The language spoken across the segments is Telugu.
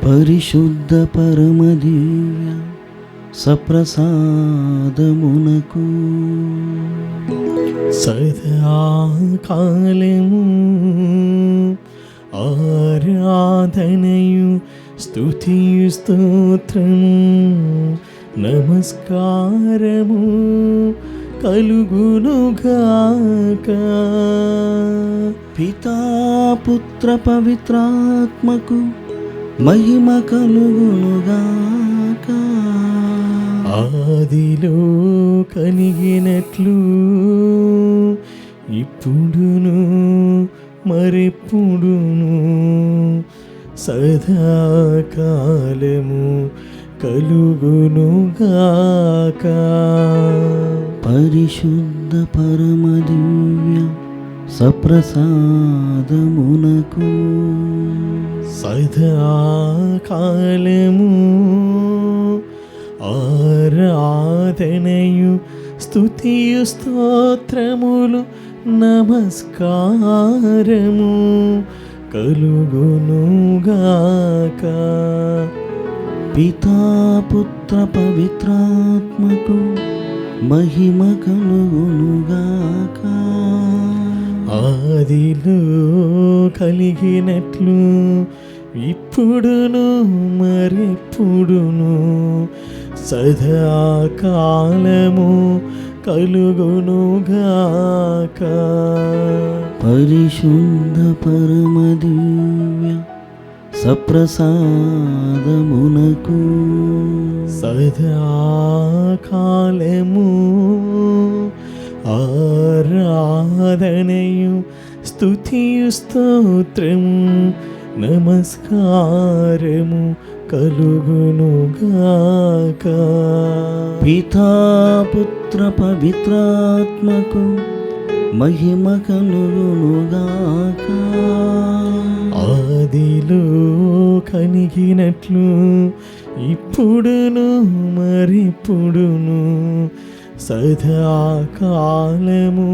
పరిశుద్ధ పరమదివ్య సప్రసాదమునకు సదాకాలము ఆరాధనయు స్తుతియు స్తోత్రము నమస్కారము కలుగునుగాక. పితా పుత్ర పవిత్రాత్మకు మహిమ కలుగునుగాక. ఆదిలో కలిగినట్లు ఇప్పుడును మరెప్పుడును సదాకాలము కలుగునుగాక. పరిశుద్ధ పరమదివ్య సప్రసాదమునకు సదాకాలము ఆరాధనయు స్తుతియు స్తోత్రములు నమస్కారము కలుగునుగాక. పితా పుత్ర పవిత్రాత్మకు మహిమ కలుగునుగాక. ఆదిలో కలిగినట్లు ఇప్పుడును మరెప్పుడును సదాకాలము కలుగునుగాక. పరిశుద్ధ పరమదివ్య సప్రసాదమునకు సదాకాలము ఆరాధనయు స్తుతియు స్తోత్రము నమస్కారము కలుగునుగాక. పితా పుత్ర పవిత్రాత్మకు మహిమ కలుగునుగాక. ఆదిలో కలిగినట్లు ఇప్పుడును మరెప్పుడును సదాకాలము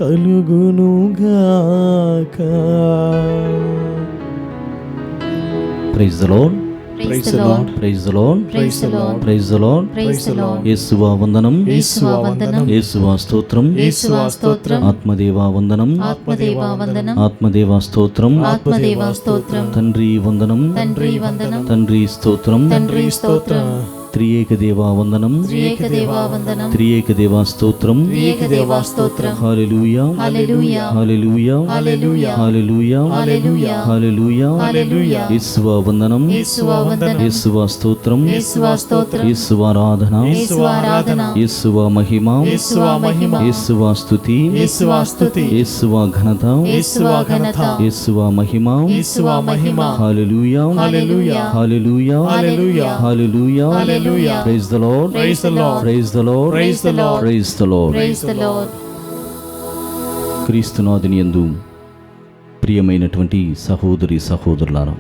కలుగునుగాక. Praise the Lord. Praise the Lord. Praise the Lord. Praise the Lord. Praise the Lord. Praise the Lord. యేసువా వందనం. యేసువా వందనం. యేసువా స్తోత్రం. యేసువా స్తోత్రం. ఆత్మదేవా వందనం. ఆత్మదేవా వందనం. ఆత్మదేవా స్తోత్రం. ఆత్మదేవా స్తోత్రం. తండ్రి వందనం. తండ్రి వందనం. తండ్రి స్తోత్రం. తండ్రి స్తోత్రం. త్రియేక దేవా వందనం. త్రియేక దేవా వందనం. త్రియేక దేవా స్తోత్రం. త్రియేక దేవా స్తోత్రం. హల్లెలూయా. Hallelujah. Hallelujah. Hallelujah. Hallelujah. Hallelujah. Hallelujah. హల్లెలూయా. యేసువా వందనం. యేసువా వందనం. యేసువా స్తోత్రం. యేసువా స్తోత్రం. యేసువా ఆరాధన. యేసువా ఆరాధన. యేసువా మహిమ. యేసువా మహిమ. యేసువా స్తుతి. యేసువా స్తుతి. యేసువా ఘనత. యేసువా ఘనత. యేసువా మహిమ. యేసువా మహిమ. Hallelujah. Hallelujah. Hallelujah. Hallelujah. Hallelujah. Hallelujah. Praise the Lord. Praise the Lord. Praise the Lord. Praise the Lord. Praise the Lord. Praise the Lord. క్రీస్తునాథుని యందు ప్రియమైనటువంటి సహోదరి సహోదరులారా,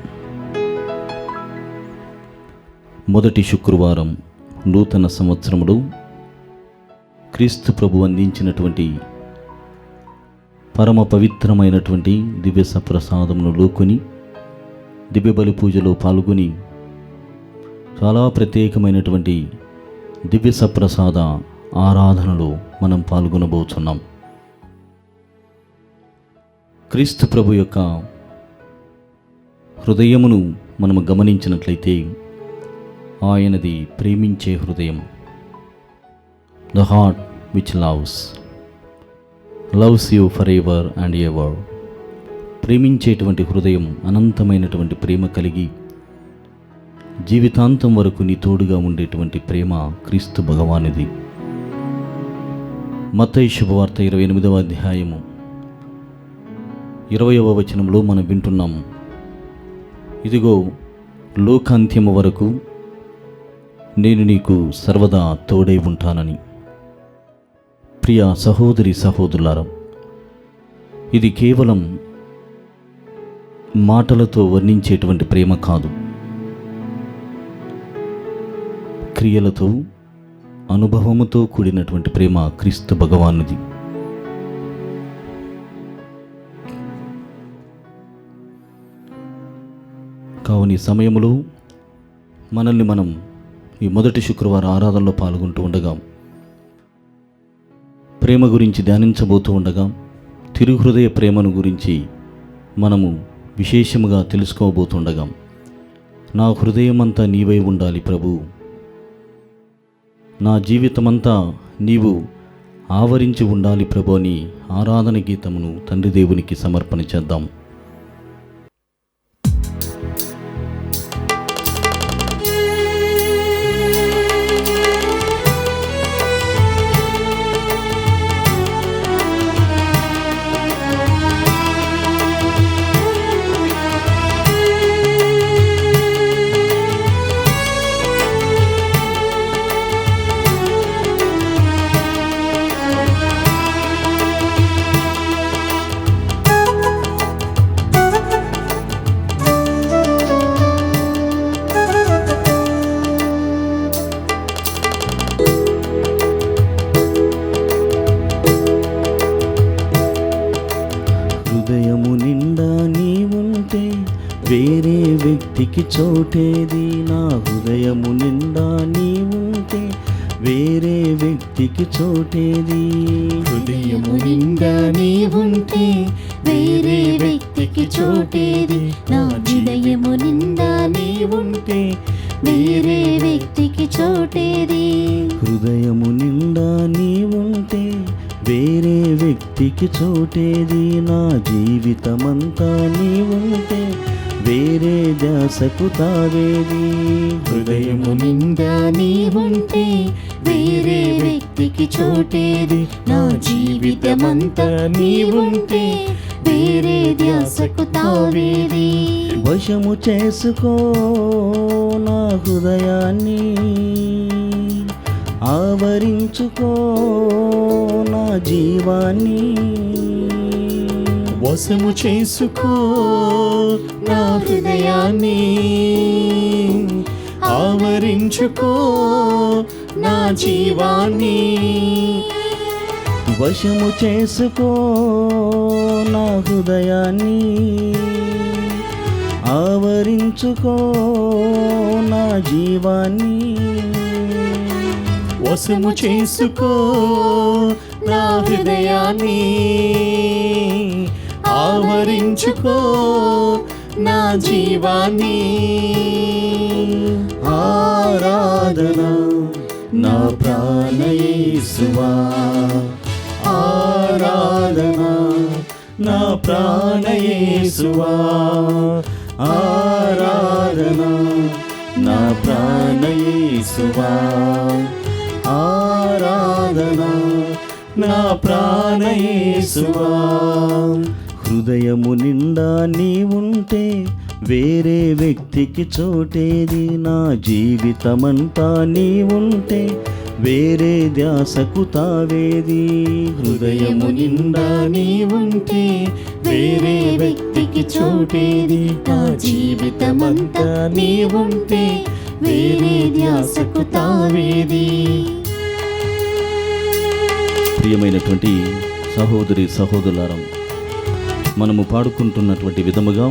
మొదటి శుక్రవారం నూతన సంవత్సరములో క్రీస్తు ప్రభు అందించినటువంటి పరమ పవిత్రమైనటువంటి దివ్య సప్రసాదమును లోకొని దివ్య బలి పూజలో పాల్గొని చాలా ప్రత్యేకమైనటువంటి దివ్య సప్రసాద ఆరాధనలో మనం పాల్గొనబోతున్నాం. క్రీస్తు ప్రభు యొక్క హృదయమును మనము గమనించినట్లయితే ఆయనది ప్రేమించే హృదయం. The heart which loves you for ever and ever. ప్రేమించేటువంటి హృదయం, అనంతమైనటువంటి ప్రేమ కలిగి జీవితాంతం వరకు నీ తోడుగా ఉండేటువంటి ప్రేమ క్రీస్తు భగవానిది. మత్తయి శుభవార్త 28వ అధ్యాయము 20వ వచనంలో మనం వింటున్నాము, ఇదిగో లోకాంత్యము వరకు నేను నీకు సర్వదా తోడై ఉంటానని. ప్రియ సహోదరి సహోదరులారా, ఇది కేవలం మాటలతో వర్ణించేటువంటి ప్రేమ కాదు, క్రియలతో అనుభవముతో కూడినటువంటి ప్రేమ క్రీస్తు భగవానుది. కావున ఈ సమయంలో మనల్ని మనం ఈ మొదటి శుక్రవారం ఆరాధనలో పాల్గొంటూ ఉండగా, ప్రేమ గురించి ధ్యానించబోతూ ఉండగా, తిరుహృదయ ప్రేమను గురించి మనము విశేషముగా తెలుసుకోబోతుండగా, నా హృదయమంతా నీవై ఉండాలి ప్రభు, నా జీవితమంతా నీవు ఆవరించి ఉండాలి ప్రభు అని ఆరాధన గీతమును తండ్రి దేవునికి సమర్పణ చేద్దాం. హృదయము నిండా నీ ఉంటే వేరే వ్యక్తికి చోటేది, నా హృదయము నిండా నీ ఉంటే వేరే వ్యక్తికి చోటేది. హృదయము నిండా నీ ఉంటే వేరే వ్యక్తికి చోటేది, నా హృదయము నిండా నీ ఉంటే వేరే వ్యక్తికి చోటేది. హృదయము నిండా నీ ఉంటే వేరే వ్యక్తికి చోటేది, నా జీవితమంతా నీ ఉంటే వేరే ధ్యాసకు తావేది. హృదయము నిండా నీ ఉంటే వేరే వ్యక్తికి చోటేది, నా జీవితమంతా నీ ఉంటే వేరే ధ్యాసకు తావేది. వశము చేసుకో నా హృదయాన్ని, ఆవరించుకో నా జీవాన్ని. వశము చేసుకో నా హృదయాన్ని, ఆవరించుకో నా జీవాన్ని. వశము చేసుకో నా హృదయాన్ని, ఆవరించుకో నా జీవాన్ని. వశము చేసుకో నా హృదయాన్ని, ఆవరించుకో నా జీవాన్ని. ఆరాధన నా ప్రాణ యేసువా, ఆరాధన నా ప్రాణ యేసువా, ఆరాధన నా ప్రాణ యేసువా, ఆరాధన నా ప్రాణ యేసువా. హృదయము నిండా నీ ఉంటే వేరే వ్యక్తికి చోటేది, నా జీవితమంతా నీ ఉంటే వేరే ధ్యాసకు తావేది. హృదయము నిండా నీ ఉంటే వేరే వ్యక్తికి చోటేది, నా జీవితమంతా నీ ఉంటే వేరే ధ్యాసకు తావేది. ప్రియమైనటువంటి సహోదరి సహోదరులారా, మనము పాడుకుంటున్నటువంటి విధముగా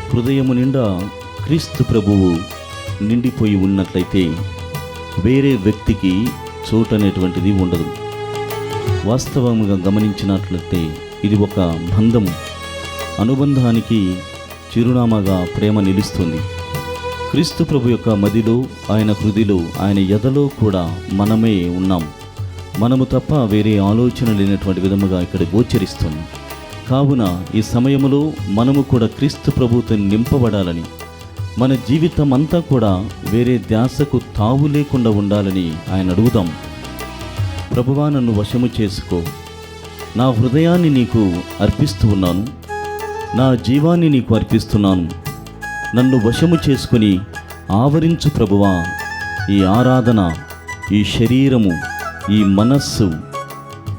హృదయము నిండా క్రీస్తు ప్రభువు నిండిపోయి ఉన్నట్లయితే వేరే వ్యక్తికి చోటు అనేటువంటిది ఉండదు. వాస్తవముగా గమనించినట్లయితే ఇది ఒక బంధము, అనుబంధానికి చిరునామాగా ప్రేమ నిలుస్తుంది. క్రీస్తు ప్రభు యొక్క మదిలో, ఆయన హృదిలో, ఆయన ఎదలో కూడా మనమే ఉన్నాం. మనము తప్ప వేరే ఆలోచన లేనటువంటి విధముగా ఇక్కడ గోచరిస్తుంది. కావున ఈ సమయంలో మనము కూడా క్రీస్తు ప్రభువుతో నింపబడాలని, మన జీవితం అంతా కూడా వేరే ధ్యాసకు తావు లేకుండా ఉండాలని ఆయన అడుగుదాం. ప్రభువా, నన్ను వశము చేసుకో, నా హృదయాన్ని నీకు అర్పిస్తూ ఉన్నాను, నా జీవాన్ని నీకు అర్పిస్తున్నాను, నన్ను వశము చేసుకుని ఆవరించు ప్రభువా. ఈ ఆరాధన, ఈ శరీరము, ఈ మనస్సు,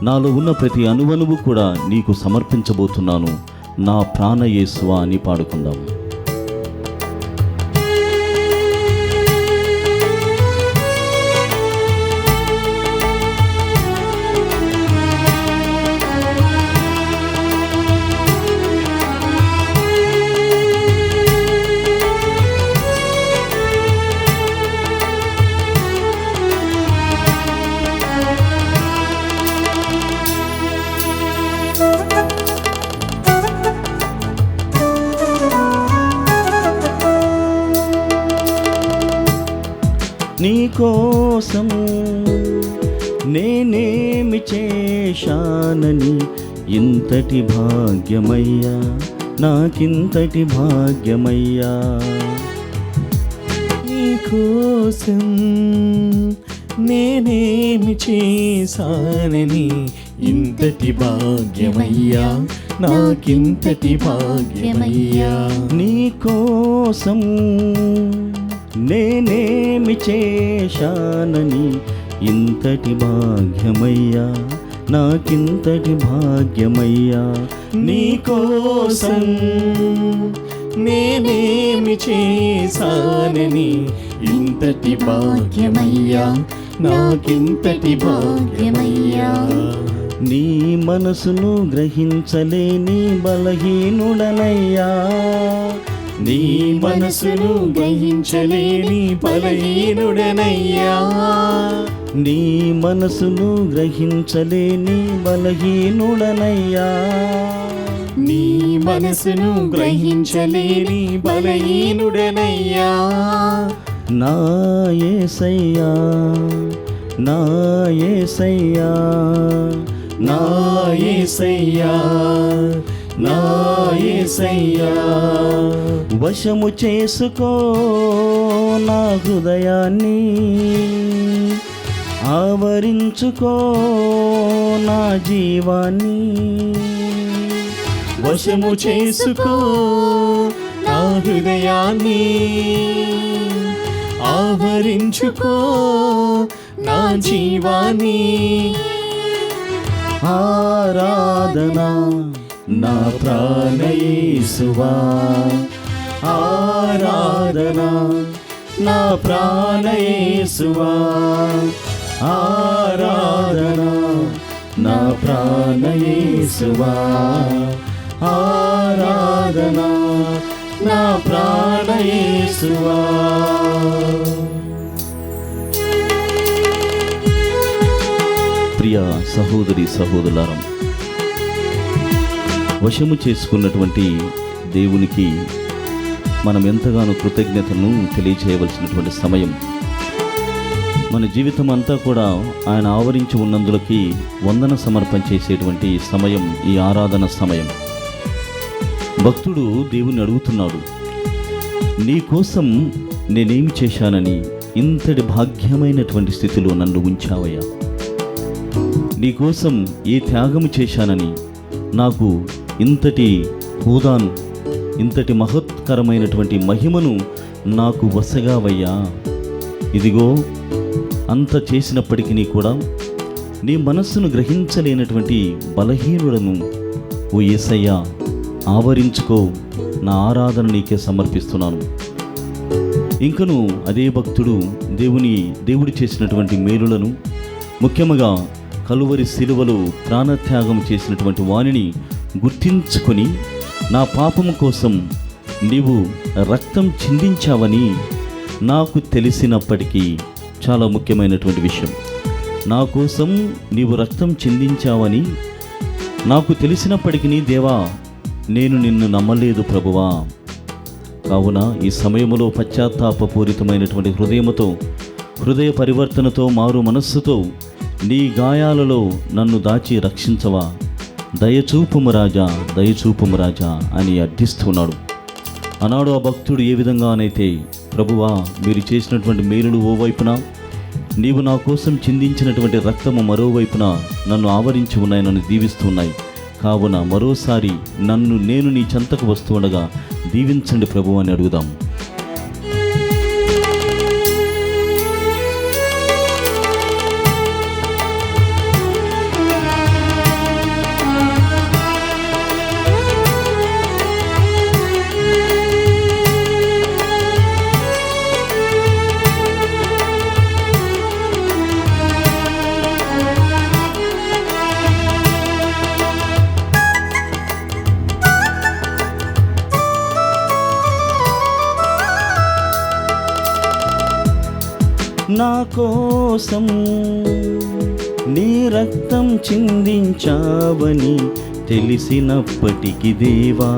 నాలో ఉన్న ప్రతి అణువణువు కూడా నీకు సమర్పించబోతున్నాను, నా ప్రాణ యేసువా అని పాడుకుందాం. నీ కోసం నేనేమి చేశానని ఇంతటి భాగ్యమయ్యా, నాకింతటి భాగ్యమయ్యా. నీ కోసం నేనేమి చేశానని ఇంతటి భాగ్యమయ్యా, నాకింతటి భాగ్యమయ్యా. నీ కోసం నేనేమి చేశానని ఇంతటి భాగ్యమయ్యా, నాకింతటి భాగ్యమయ్యా. నీ కోసం నేనేమి చేశానని ఇంతటి భాగ్యమయ్యా, నాకింతటి భాగ్యమయ్యా. నీ మనసును గ్రహించలేని బలహీనుడనయ్యా, నీ మనసును గ్రహించలేని బలహీనుడనయ్యా. నీ మనసును గ్రహించలేని బలహీనుడనయ్యా. నీ మనసును గ్రహించలేని బలహీనుడనయ్యా. నా యేసయ్యా, నా యేసయ్యా, నా యేసయ్యా, నా యేసయ్యా. వశము చేసుకో నా హృదయాన్ని, ఆవరించుకో నా జీవాన్ని. వశము చేసుకో నా హృదయాన్ని, ఆవరించుకో నా జీవాన్ని. ఆరాధన నా ప్రాణ యేసువా, ఆరాధన నా ప్రాణ యేసువా, ఆరాధన నా ప్రాణ యేసువా, ఆరాధన నా ప్రాణ యేసువా. ప్రియ సహోదరి సహోదరులారా, వశము చేసుకున్నటువంటి దేవునికి మనం ఎంతగానో కృతజ్ఞతలను తెలియచేయవలసినటువంటి సమయం. మన జీవితం అంతా కూడా ఆయన ఆవరించి ఉన్నందులకి వందన సమర్పణ చేసేటువంటి సమయం ఈ ఆరాధన సమయం. భక్తుడు దేవుని అడుగుతున్నాడు, నీ కోసం నేనేమి చేశానని ఇంతటి భాగ్యమైనటువంటి స్థితిలో నన్ను ఉంచావయ్యా. నీ కోసం ఏ త్యాగము చేశానని నాకు ఇంతటి హోదాను, ఇంతటి మహత్కరమైనటువంటి మహిమను నాకు వసగావయ్యా. ఇదిగో అంత చేసినప్పటికీ కూడా నీ మనస్సును గ్రహించలేనటువంటి బలహీనుడను ఓ యేసయ్యా, ఆవరించుకో, నా ఆరాధన నీకే సమర్పిస్తున్నాను. ఇంకను అదే భక్తుడు దేవుడు చేసినటువంటి మేలులను, ముఖ్యంగా కలువరి శిలువలో ప్రాణత్యాగం చేసినటువంటి వానిని గుర్తించుకొని, నా పాపము కోసం నీవు రక్తం చిందించావని నాకు తెలిసినప్పటికీ, చాలా ముఖ్యమైనటువంటి విషయం, నా కోసం నీవు రక్తం చిందించావని నాకు తెలిసినప్పటికీ దేవా, నేను నిన్ను నమ్మలేదు ప్రభువా. కావున ఈ సమయంలో పశ్చాత్తాపపూరితమైనటువంటి హృదయ పరివర్తనతో, మారు మనస్సుతో నీ గాయాలలో నన్ను దాచి రక్షించవా, దయచూపుము రాజా, దయచూపుము రాజా అని అర్థిస్తున్నాడు. ఆనాడు ఆ భక్తుడు ఏ విధంగానైతే, ప్రభువా మీరు చేసినటువంటి మేలులు ఓవైపున, నీవు నా కోసం చిందించినటువంటి రక్తము మరోవైపున నన్ను ఆవరించి ఉన్నాయి, నన్ను దీవిస్తున్నాయి. కావున మరోసారి నేను నీ చెంతకు వస్తుండగా దీవించండి ప్రభు అని అడుగుదాం. నా కోసం నీ రక్తం చిందించావని తెలిసినప్పటికీ దేవా,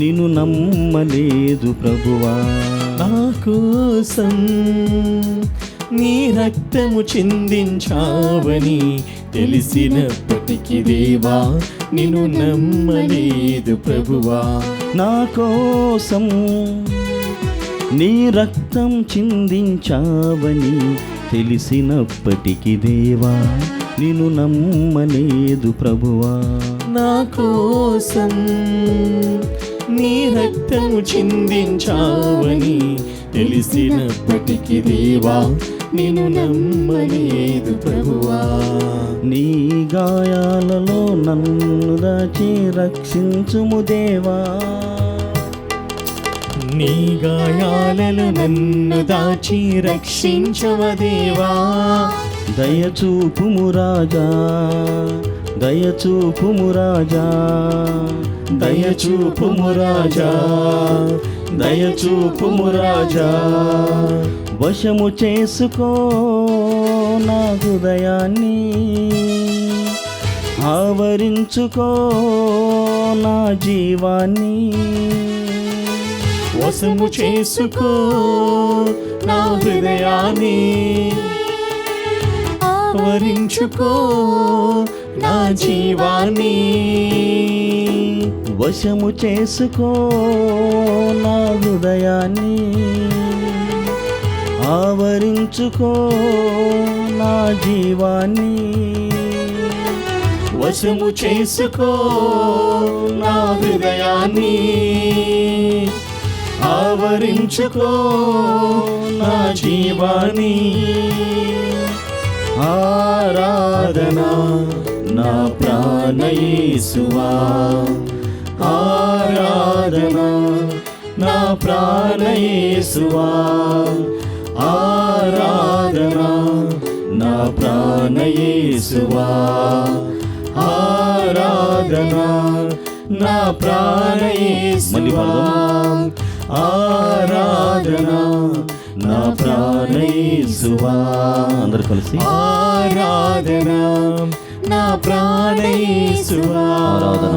నిన్ను నమ్మలేదు ప్రభువా. నా కోసం నీ రక్తము చిందించావని తెలిసినప్పటికీ దేవా నిన్ను నమ్మలేదు ప్రభువా. నా కోసం నీ రక్తం చిందించావని తెలిసినప్పటికీ దేవా నిన్ను నమ్మలేదు ప్రభువా. నా కోసం నీ రక్తము చిందించావని తెలిసినప్పటికీ దేవా నిన్ను నమ్మలేదు ప్రభువా. నీ గాయాలలో నన్ను దాచి రక్షించుము దేవా. నీ గాయాలలో నన్ను దాచి రక్షించవ దేవా. దయచూపుము రాజా, దయచూపుము రాజా, దయచూపుము రాజా, దయచూపుము రాజా. వశము చేసుకో నా హృదయాన్ని, ఆవరించుకో నా జీవాన్ని. వశము చేసుకో నా హృదయాన్ని, ఆవరించుకో నా జీవాన్ని. వశము చేసుకో నా హృదయాన్ని, ఆవరించుకో నా జీవాన్ని. వశము చేసుకో నా హృదయాన్ని, ఆవరించుకో నా జీవాన్ని. ఆరాధన నా ప్రాణ యేసువా, ఆరాధన నా ప్రాణ యేసువా, ఆరాధన నా ప్రాణ యేసువా, ఆరాధన నా ప్రాణ యేసువా, ఆరాధన నా ప్రాణ యేసువా. అందరూ కలిసి ఆరాధన నా ప్రాణ యేసువా, ఆరాధన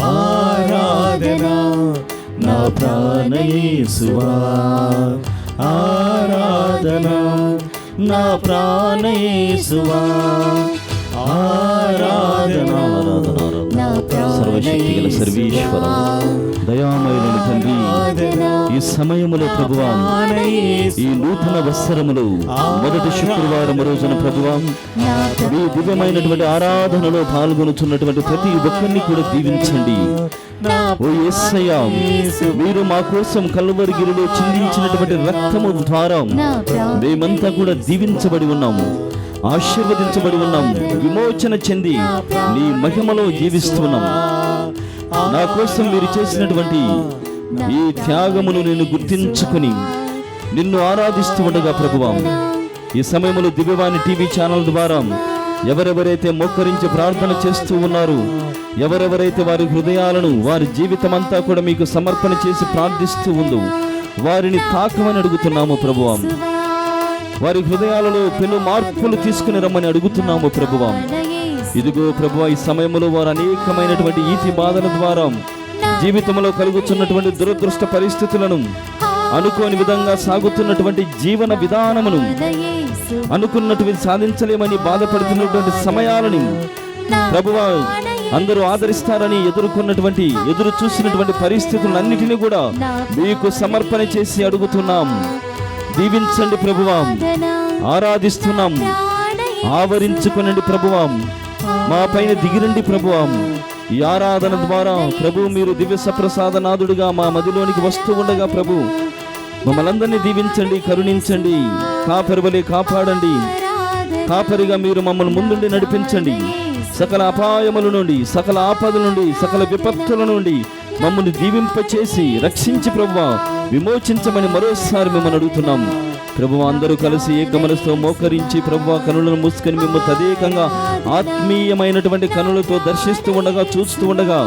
ఆరాధన నా ప్రాణ యేసువా, ఆరాధన నా ప్రాణ యేసువా, ఆరాధన నా ప్రాణ సర్వశక్తి గల సర్వేశ్వర దయామయులైన తండ్రి, ఈ సమయములో ప్రభువా, ఈ నూతన వత్సరములో మొదటి శుక్రవారం రోజున ప్రభువా, మీ దివ్యమైనటువంటి ఆరాధనలో పాల్గొనుచున్నటువంటి ప్రతి ఒక్కరిని కూడా దీవించండి. ఓ యేసయ్యా, మీరు మా కోసం కల్వరిగిరిలో చిందించినటువంటి రక్తము ద్వారా మేమంతా కూడా దీవించబడి ఉన్నాము, ఆశీర్వదించబడి ఉన్నాము, విమోచన చెంది నీ మహిమలో జీవిస్తున్నాము. నా కోసం మీరు చేసినటువంటి ఈ త్యాగమును నేను గుర్తించుకుని నిన్ను ఆరాధిస్తూ ఉండగా ప్రభువా, ఈ సమయంలో దివ్యవాణి టీవీ ఛానల్ ద్వారా ఎవరెవరైతే మోకరించి ప్రార్థన చేస్తూ ఉన్నారు, ఎవరెవరైతే వారి హృదయాలను వారి జీవితం అంతా కూడా మీకు సమర్పణ చేసి ప్రార్థిస్తూ ఉందో వారిని తాకమని అడుగుతున్నాము ప్రభువా. వారి హృదయాలలో పెను మార్పులు తీసుకుని రమ్మని అడుగుతున్నాము ప్రభువా. ఇదిగో ప్రభువా, ఈ సమయంలో వారు అనేకమైనటువంటి ఈతి బాధల ద్వారా జీవితంలో కలుగుతున్నటువంటి దురదృష్ట పరిస్థితులను, అనుకోని విధంగా సాగుతున్నటువంటి జీవన విధానమును, అనుకున్నటువంటి సాధించలేమని బాధపడుతున్నటువంటి సమయాలని ప్రభువా అందరూ ఆదరిస్తారని ఎదురు చూసినటువంటి పరిస్థితులన్నిటినీ కూడా మీకు సమర్పణ చేసి అడుగుతున్నాం. దీవించండి ప్రభువా, ఆరాధిస్తున్నాం, ఆవరించుకునండి ప్రభువా, మా పైన దిగిరండి ప్రభువా. ఈ ఆరాధన ద్వారా ప్రభు మీరు దివ్య సప్రసాదనాథుడిగా మా మదిలోనికి వస్తూ ఉండగా ప్రభు మమ్మల్ందరినీ దీవించండి, కరుణించండి, కాపరివలే కాపాడండి. కాపరిగా మీరు మమ్మల్ని ముందుండి నడిపించండి. సకల అపాయముల నుండి, సకల ఆపదల నుండి, సకల విపత్తుల నుండి మమ్మల్ని దీవింపచేసి రక్షించి ప్రభువా విమోచించమని మరోసారి మిమ్మల్ని అడుగుతున్నాం. ప్రభువా, అందరూ కలిసి ఏక మనసుతో మోకరించి ప్రభువా కనులను మూసుకొని మిమ్మల్ని తదేకంగా ఆత్మీయమైనటువంటి కనులతో దర్శిస్తూ ఉండగా, చూస్తూ ఉండగా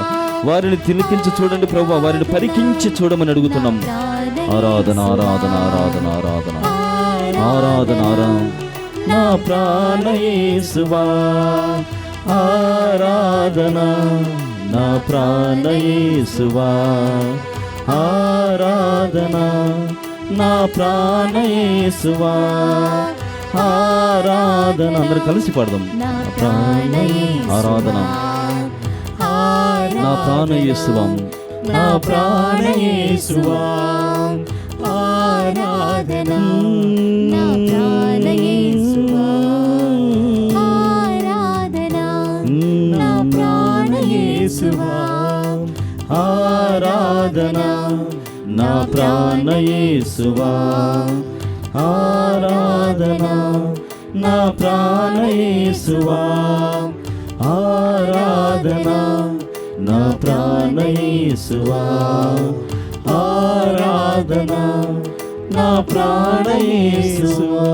వారిని తిలకించి చూడండి ప్రభువా, వారిని పరికించి చూడమని అడుగుతున్నాం. ఆరాధన ఆరాధన ఆరాధన ఆరాధన ఆరాధన ఆరాధన నా ప్రాణ యేసువా, ఆరాధన నా ప్రాణ యేసువా, ఆరాధన నా ప్రాణ యేసువా, ఆరాధన. అందరు కలిసి పాడదాం. నా ప్రాణ ఆరాధన. నా ప్రాణ యేసువా, నా ప్రాణ యేసువా ఆరాధన. నా ప్రాణ యేసువా ఆరాధన. నా ప్రాణ యేసువా ఆరాధన. నా ప్రాణ యేసువా ఆరాధన. నా ప్రాణ యేసువా ఆరాధన. నా ప్రాణ యేసువా ఆరాధన. నా ప్రాణ యేసువా.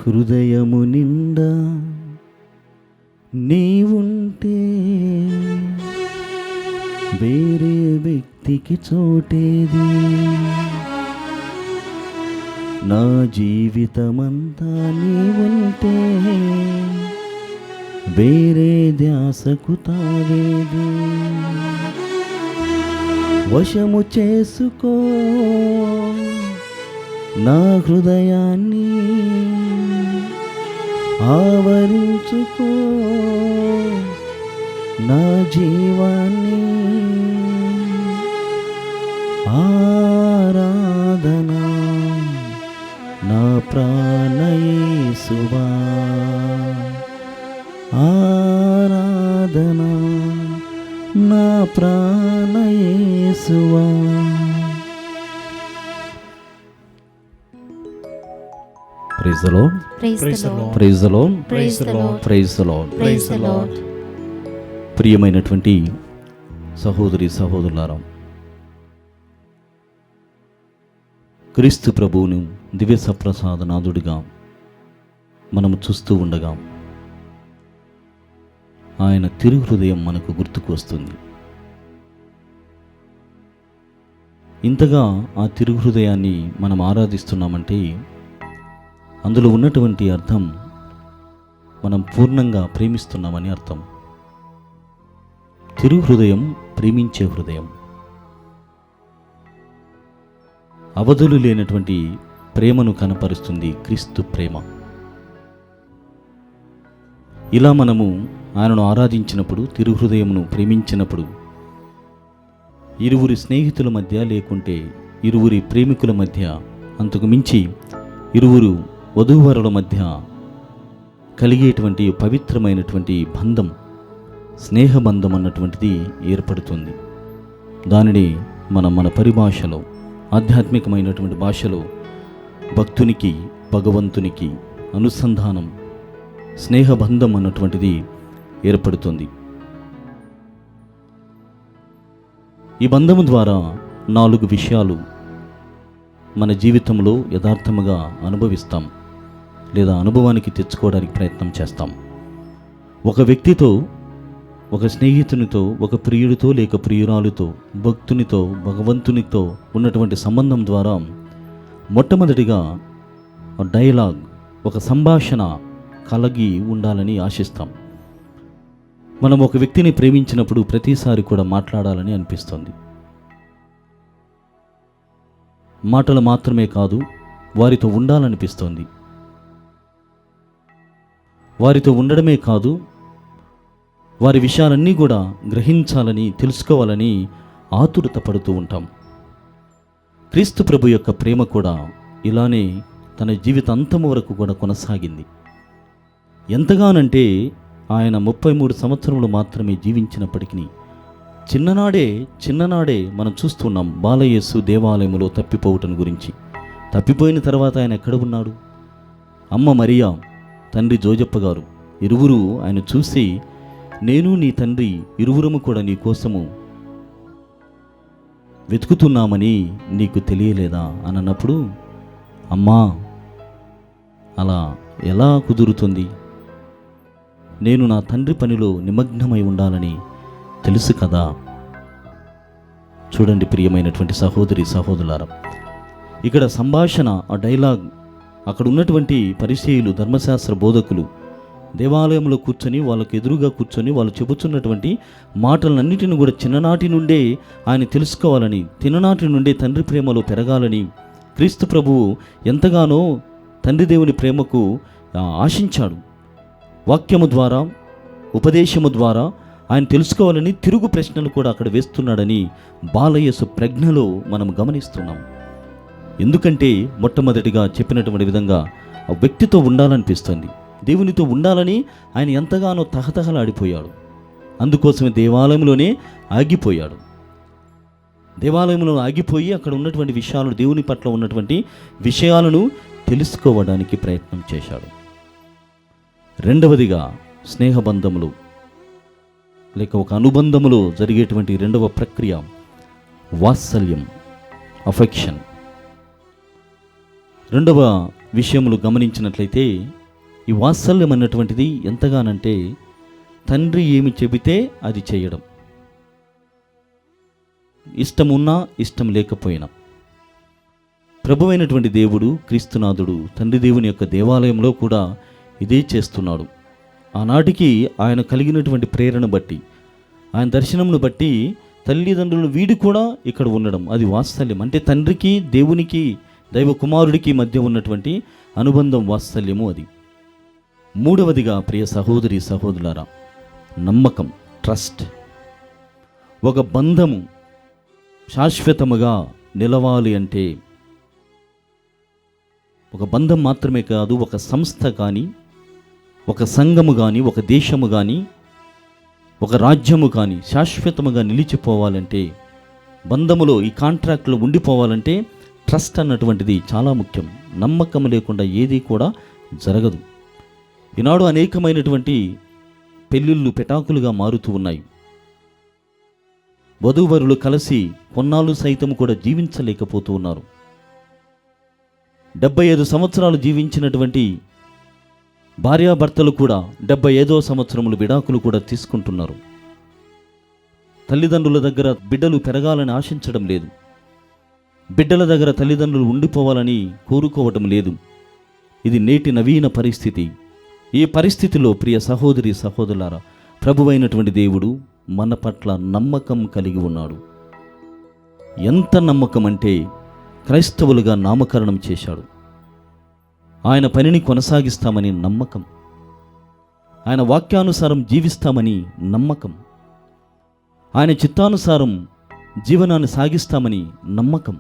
హృదయము నిండా నీవుంటే వేరే వ్యక్తికి చోటేది. నా జీవితమంతా నీవుంటే వేరే ధ్యాసకు తావేది. వశము చేసుకో నా హృదయాన్ని, ఆవరించుకో నా జీవాన్ని. ఆరాధన నా ప్రాణ యేసువా ఆరాధన. నా ప్రాణ యేసువా. Praise the Lord. Praise the Lord. Praise the Lord. Praise the Lord. Praise the Lord. Praise the Lord. ప్రియమైనటువంటి సహోదరి సహోదరులారా, క్రీస్తు ప్రభువును దివ్య సప్రసాదనాథుడిగా మనము చూస్తూ ఉండగా ఆయన తిరు హృదయం మనకు గుర్తుకు వస్తుంది. ఇంతగా ఆ తిరు హృదయాన్ని మనం ఆరాధిస్తున్నామంటే అందులో ఉన్నటువంటి అర్థం మనం పూర్ణంగా ప్రేమిస్తున్నామని అర్థం. తిరు హృదయం ప్రేమించే హృదయం, అవధులు లేనటువంటి ప్రేమను కనపరుస్తుంది క్రీస్తు ప్రేమ. ఇలా మనము ఆయనను ఆరాధించినప్పుడు, తిరు హృదయమును ప్రేమించినప్పుడు, ఇరువురి స్నేహితుల మధ్య లేకుంటే ఇరువురి ప్రేమికుల మధ్య, అంతకు మించి ఇరువురు వధూవరుల మధ్య కలిగేటువంటి పవిత్రమైనటువంటి బంధం, స్నేహబంధం అన్నటువంటిది ఏర్పడుతుంది. దానిని మనం మన పరిభాషలో, ఆధ్యాత్మికమైనటువంటి భాషలో భక్తునికి భగవంతునికి అనుసంధానం, స్నేహబంధం అన్నటువంటిది ఏర్పడుతుంది. ఈ బంధము ద్వారా 4 విషయాలు మన జీవితంలో యథార్థముగా అనుభవిస్తాం లేదా అనుభవానికి తెచ్చుకోవడానికి ప్రయత్నం చేస్తాం. ఒక వ్యక్తితో, ఒక స్నేహితునితో, ఒక ప్రియుడితో లేక ప్రియురాలుతో, భక్తునితో, భగవంతునితో ఉన్నటువంటి సంబంధం ద్వారా మొట్టమొదటిగా డైలాగ్, ఒక సంభాషణ కలిగి ఉండాలని ఆశిస్తాం. మనం ఒక వ్యక్తిని ప్రేమించినప్పుడు ప్రతిసారి కూడా మాట్లాడాలని అనిపిస్తుంది. మాటలు మాత్రమే కాదు, వారితో ఉండాలనిపిస్తుంది. వారితో ఉండడమే కాదు, వారి విషయాలన్నీ కూడా గ్రహించాలని, తెలుసుకోవాలని ఆతురత పడుతూ ఉంటాం. క్రీస్తు ప్రభు యొక్క ప్రేమ కూడా ఇలానే తన జీవితాంతము వరకు కూడా కొనసాగింది. ఎంతగానంటే ఆయన 33 సంవత్సరములు మాత్రమే జీవించినప్పటికీ చిన్ననాడే మనం చూస్తున్నాం బాలయేసు దేవాలయములో తప్పిపోవటం గురించి. తప్పిపోయిన తర్వాత ఆయన ఎక్కడ ఉన్నాడు? అమ్మ మరియా, తండ్రి జోజప్ప గారు ఇరువురు ఆయన చూసి, నేను నీ తండ్రి ఇరువురము కూడా నీ కోసము వెతుకుతున్నామని నీకు తెలియలేదా అని అన్నప్పుడు, అమ్మా అలా ఎలా కుదురుతుంది? నేను నా తండ్రి పనిలో నిమగ్నమై ఉండాలని తెలుసు కదా. చూడండి ప్రియమైనటువంటి సహోదరి సహోదరులారా, ఇక్కడ సంభాషణ, ఆ డైలాగ్, అక్కడ ఉన్నటువంటి పరిసయ్యులు, ధర్మశాస్త్ర బోధకులు దేవాలయంలో కూర్చొని వాళ్ళకు ఎదురుగా కూర్చొని వాళ్ళు చెబుతున్నటువంటి మాటలన్నిటిని కూడా చిన్ననాటి నుండే ఆయన తెలుసుకోవాలని, చిన్ననాటి నుండే తండ్రి ప్రేమలో పెరగాలని క్రీస్తు ప్రభువు ఎంతగానో తండ్రి దేవుని ప్రేమకు ఆశించాడు. వాక్యము ద్వారా, ఉపదేశము ద్వారా ఆయన తెలుసుకోవాలని తిరుగు ప్రశ్నలు కూడా అక్కడ వేస్తున్నాడని బాలయేసు ప్రజ్ఞలో మనం గమనిస్తున్నాం. ఎందుకంటే మొట్టమొదటిగా చెప్పినటువంటి విధంగా ఆ వ్యక్తితో ఉండాలనిపిస్తుంది, దేవునితో ఉండాలని ఆయన ఎంతగానో తహతహలాడిపోయాడు. అందుకోసమే దేవాలయంలోనే ఆగిపోయాడు. దేవాలయంలో ఆగిపోయి అక్కడ ఉన్నటువంటి విషయాలను, దేవుని పట్ల ఉన్నటువంటి విషయాలను తెలుసుకోవడానికి ప్రయత్నం చేశాడు. రెండవదిగా స్నేహబంధములు లేక ఒక అనుబంధములో జరిగేటువంటి రెండవ ప్రక్రియ వాత్సల్యం, అఫెక్షన్. రెండవ విషయములు గమనించినట్లయితే ఈ వాత్సల్యం అన్నటువంటిది ఎంతగానంటే తండ్రి ఏమి చెబితే అది చేయడం, ఇష్టం ఉన్నా ఇష్టం లేకపోయినా. ప్రభువైనటువంటి దేవుడు క్రీస్తునాథుడు తండ్రి దేవుని యొక్క దేవాలయంలో కూడా ఇదే చేస్తున్నాడు. ఆనాటికి ఆయన కలిగినటువంటి ప్రేరణ బట్టి, ఆయన దర్శనమును బట్టి తల్లిదండ్రులు వీడు కూడా ఇక్కడ ఉండడం, అది వాత్సల్యం. అంటే తండ్రికి దేవునికి దైవ కుమారుడికి మధ్య ఉన్నటువంటి అనుబంధం, వాత్సల్యము అది. మూడవదిగా ప్రియ సహోదరి సహోదరులారా, నమ్మకం, ట్రస్ట్. ఒక బంధము శాశ్వతముగా నిలవాలి అంటే ఒక బంధం మాత్రమే కాదు, ఒక సంస్థ కానీ, ఒక సంఘము కానీ, ఒక దేశము కానీ, ఒక రాజ్యము కానీ శాశ్వతముగా నిలిచిపోవాలంటే, బంధములో ఈ కాంట్రాక్ట్లో ఉండిపోవాలంటే ట్రస్ట్ అన్నటువంటిది చాలా ముఖ్యం. నమ్మకం లేకుండా ఏది కూడా జరగదు. ఈనాడు అనేకమైనటువంటి పెళ్ళిళ్ళు పెటాకులుగా మారుతూ ఉన్నాయి. వధూవరులు కలిసి కొన్నాళ్ళు సైతం కూడా జీవించలేకపోతూ ఉన్నారు. 75 సంవత్సరాలు జీవించినటువంటి భార్యాభర్తలు కూడా 75వ సంవత్సరములు విడాకులు కూడా తీసుకుంటున్నారు. తల్లిదండ్రుల దగ్గర బిడ్డలు పెరగాలని ఆశించడం లేదు, బిడ్డల దగ్గర తల్లిదండ్రులు ఉండిపోవాలని కోరుకోవటం లేదు. ఇది నేటి నవీన పరిస్థితి. ఈ పరిస్థితిలో ప్రియ సహోదరి సహోదరులారా, ప్రభువైనటువంటి దేవుడు మన పట్ల నమ్మకం కలిగి ఉన్నాడు. ఎంత నమ్మకం అంటే క్రైస్తవులుగా నామకరణం చేశాడు. ఆయన పనిని కొనసాగిస్తామని నమ్మకం, ఆయన వాక్యానుసారం జీవిస్తామని నమ్మకం, ఆయన చిత్తానుసారం జీవనాన్ని సాగిస్తామని నమ్మకం,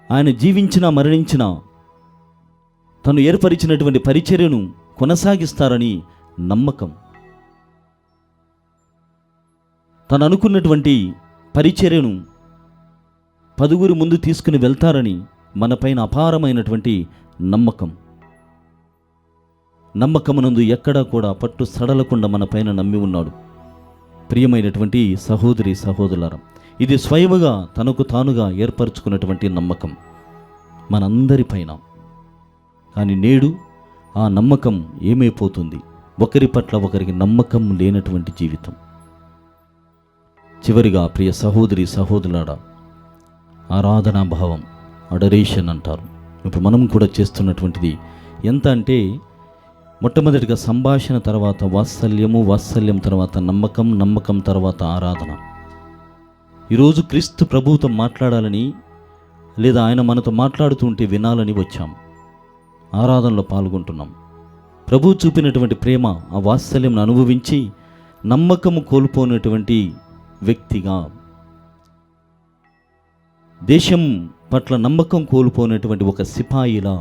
ఆయన జీవించినా మరణించినా తను ఏర్పరిచినటువంటి పరిచర్యను కొనసాగిస్తారని నమ్మకం, తను అనుకున్నటువంటి పరిచర్యను 10 ముందు తీసుకుని వెళ్తారని మనపైన అపారమైనటువంటి నమ్మకం. నమ్మకమునందు ఎక్కడా కూడా పట్టు సడలకుండా మనపైన నమ్మి ఉన్నాడు. ప్రియమైనటువంటి సహోదరి సహోదరులారా, ఇది స్వయముగా తనకు తానుగా ఏర్పరచుకున్నటువంటి నమ్మకం మనందరిపైన. కానీ నేడు ఆ నమ్మకం ఏమైపోతుంది? ఒకరి పట్ల ఒకరికి నమ్మకం లేనటువంటి జీవితం. చివరిగా ప్రియ సహోదరి సహోదరులారా, ఆరాధనా భావం, అడరేషన్ అంటారు. ఇప్పుడు మనం కూడా చేస్తున్నటువంటిది ఎంత అంటే, మొట్టమొదటిగా సంభాషణ తర్వాత వాత్సల్యము, వాత్సల్యం తర్వాత నమ్మకం, నమ్మకం తర్వాత ఆరాధన. ఈరోజు క్రీస్తు ప్రభువుతో మాట్లాడాలని, లేదా ఆయన మనతో మాట్లాడుతూ ఉంటే వినాలని వచ్చాం. ఆరాధనలో పాల్గొంటున్నాం. ప్రభువు చూపినటువంటి ప్రేమ, ఆ వాత్సల్యం అనుభవించి నమ్మకము కోల్పోయినటువంటి వ్యక్తిగా, దేశం పట్ల నమ్మకం కోల్పోయినటువంటి ఒక సిపాయిలా,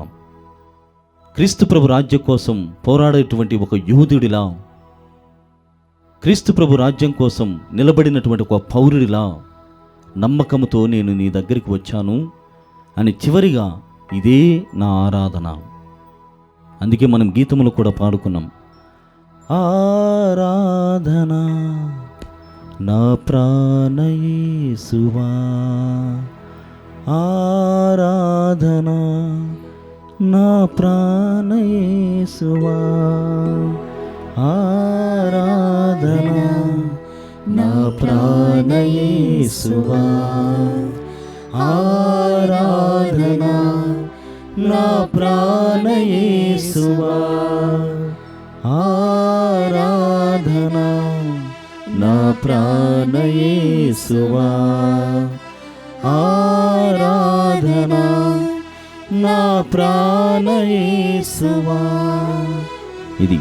క్రీస్తు ప్రభు రాజ్యం కోసం పోరాడేటువంటి ఒక యూదుడిలా, క్రీస్తు ప్రభు రాజ్యం కోసం నిలబడినటువంటి ఒక పౌరుడిలా నమ్మకంతో నేను నీ దగ్గరికి వచ్చాను అని చివరిగా ఇదే నా ఆరాధన. అందుకే మనం గీతములు కూడా పాడుకున్నాం. ఆరాధన నా ప్రాణయేసువా, ఆరాధన నా ప్రాణయేసువా, ఆరాధన నా ప్రాణయేసువా, ఆరాధన నా ప్రాణయేసువా, నా ప్రాణ యేసువా, ఆరాధన నా ప్రాణ యేసువా. ఇది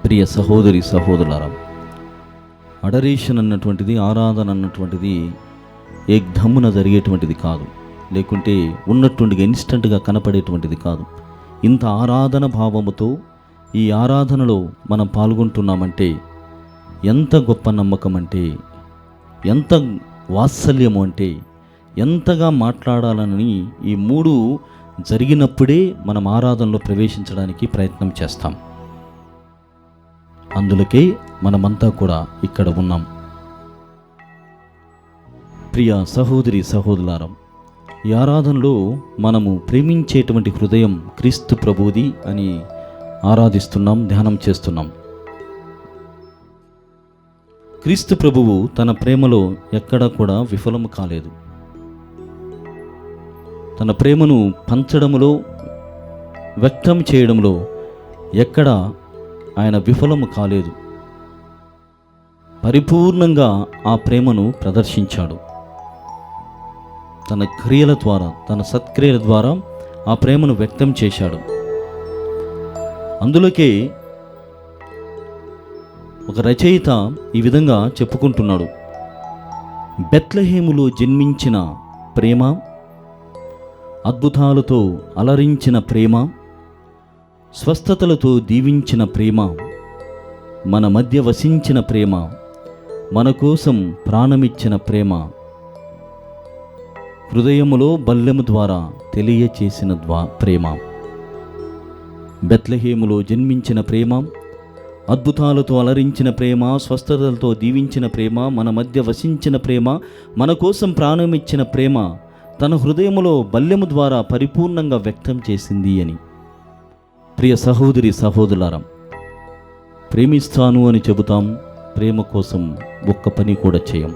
ప్రియ సహోదరి సహోదరులారా, అడరేషన్ అన్నటువంటిది, ఆరాధన అన్నటువంటిది ఏకధమ్మున జరిగేటువంటిది కాదు, లేకుంటే ఉన్నట్టుండిగా ఇన్స్టంట్గా కనపడేటువంటిది కాదు. ఇంత ఆరాధన భావముతో ఈ ఆరాధనలో మనం పాల్గొంటున్నామంటే ఎంత గొప్ప నమ్మకం అంటే, ఎంత వాత్సల్యము అంటే, ఎంతగా మాట్లాడాలని ఈ మూడు జరిగినప్పుడే మనం ఆరాధనలో ప్రవేశించడానికి ప్రయత్నం చేస్తాం. అందులకే మనమంతా కూడా ఇక్కడ ఉన్నాం. ప్రియ సహోదరి సహోదరులారా, ఈ ఆరాధనలో మనము ప్రేమించేటువంటి హృదయం క్రీస్తు ప్రభువుది అని ఆరాధిస్తున్నాం, ధ్యానం చేస్తున్నాం. క్రీస్తు ప్రభువు తన ప్రేమలో ఎక్కడా కూడా విఫలము కాలేదు. తన ప్రేమను పంచడములో, వ్యక్తం చేయడంలో ఎక్కడ ఆయన విఫలము కాలేదు. పరిపూర్ణంగా ఆ ప్రేమను ప్రదర్శించాడు. తన క్రియల ద్వారా, తన సత్క్రియల ద్వారా ఆ ప్రేమను వ్యక్తం చేశాడు. అందులోకే ఒక రచయిత ఈ విధంగా చెప్పుకుంటున్నాడు: బెత్లెహేములో జన్మించిన ప్రేమ, అద్భుతాలతో అలరించిన ప్రేమ, స్వస్థతలతో దీవించిన ప్రేమ, మన మధ్య వసించిన ప్రేమ, మన కోసం ప్రాణమిచ్చిన ప్రేమ, హృదయములో బల్లెము ద్వారా తెలియచేసిన ప్రేమ. బెత్లెహేములో జన్మించిన ప్రేమ, అద్భుతాలతో అలరించిన ప్రేమ, స్వస్థతలతో దీవించిన ప్రేమ, మన మధ్య వసించిన ప్రేమ, మన కోసం ప్రాణమిచ్చిన ప్రేమ తన హృదయములో బల్లెము ద్వారా పరిపూర్ణంగా వ్యక్తం చేసింది అని. ప్రియ సహోదరి సహోదరులారా, ప్రేమిస్తాను అని చెబుతాం, ప్రేమ కోసం ఒక్క పని కూడా చేయం.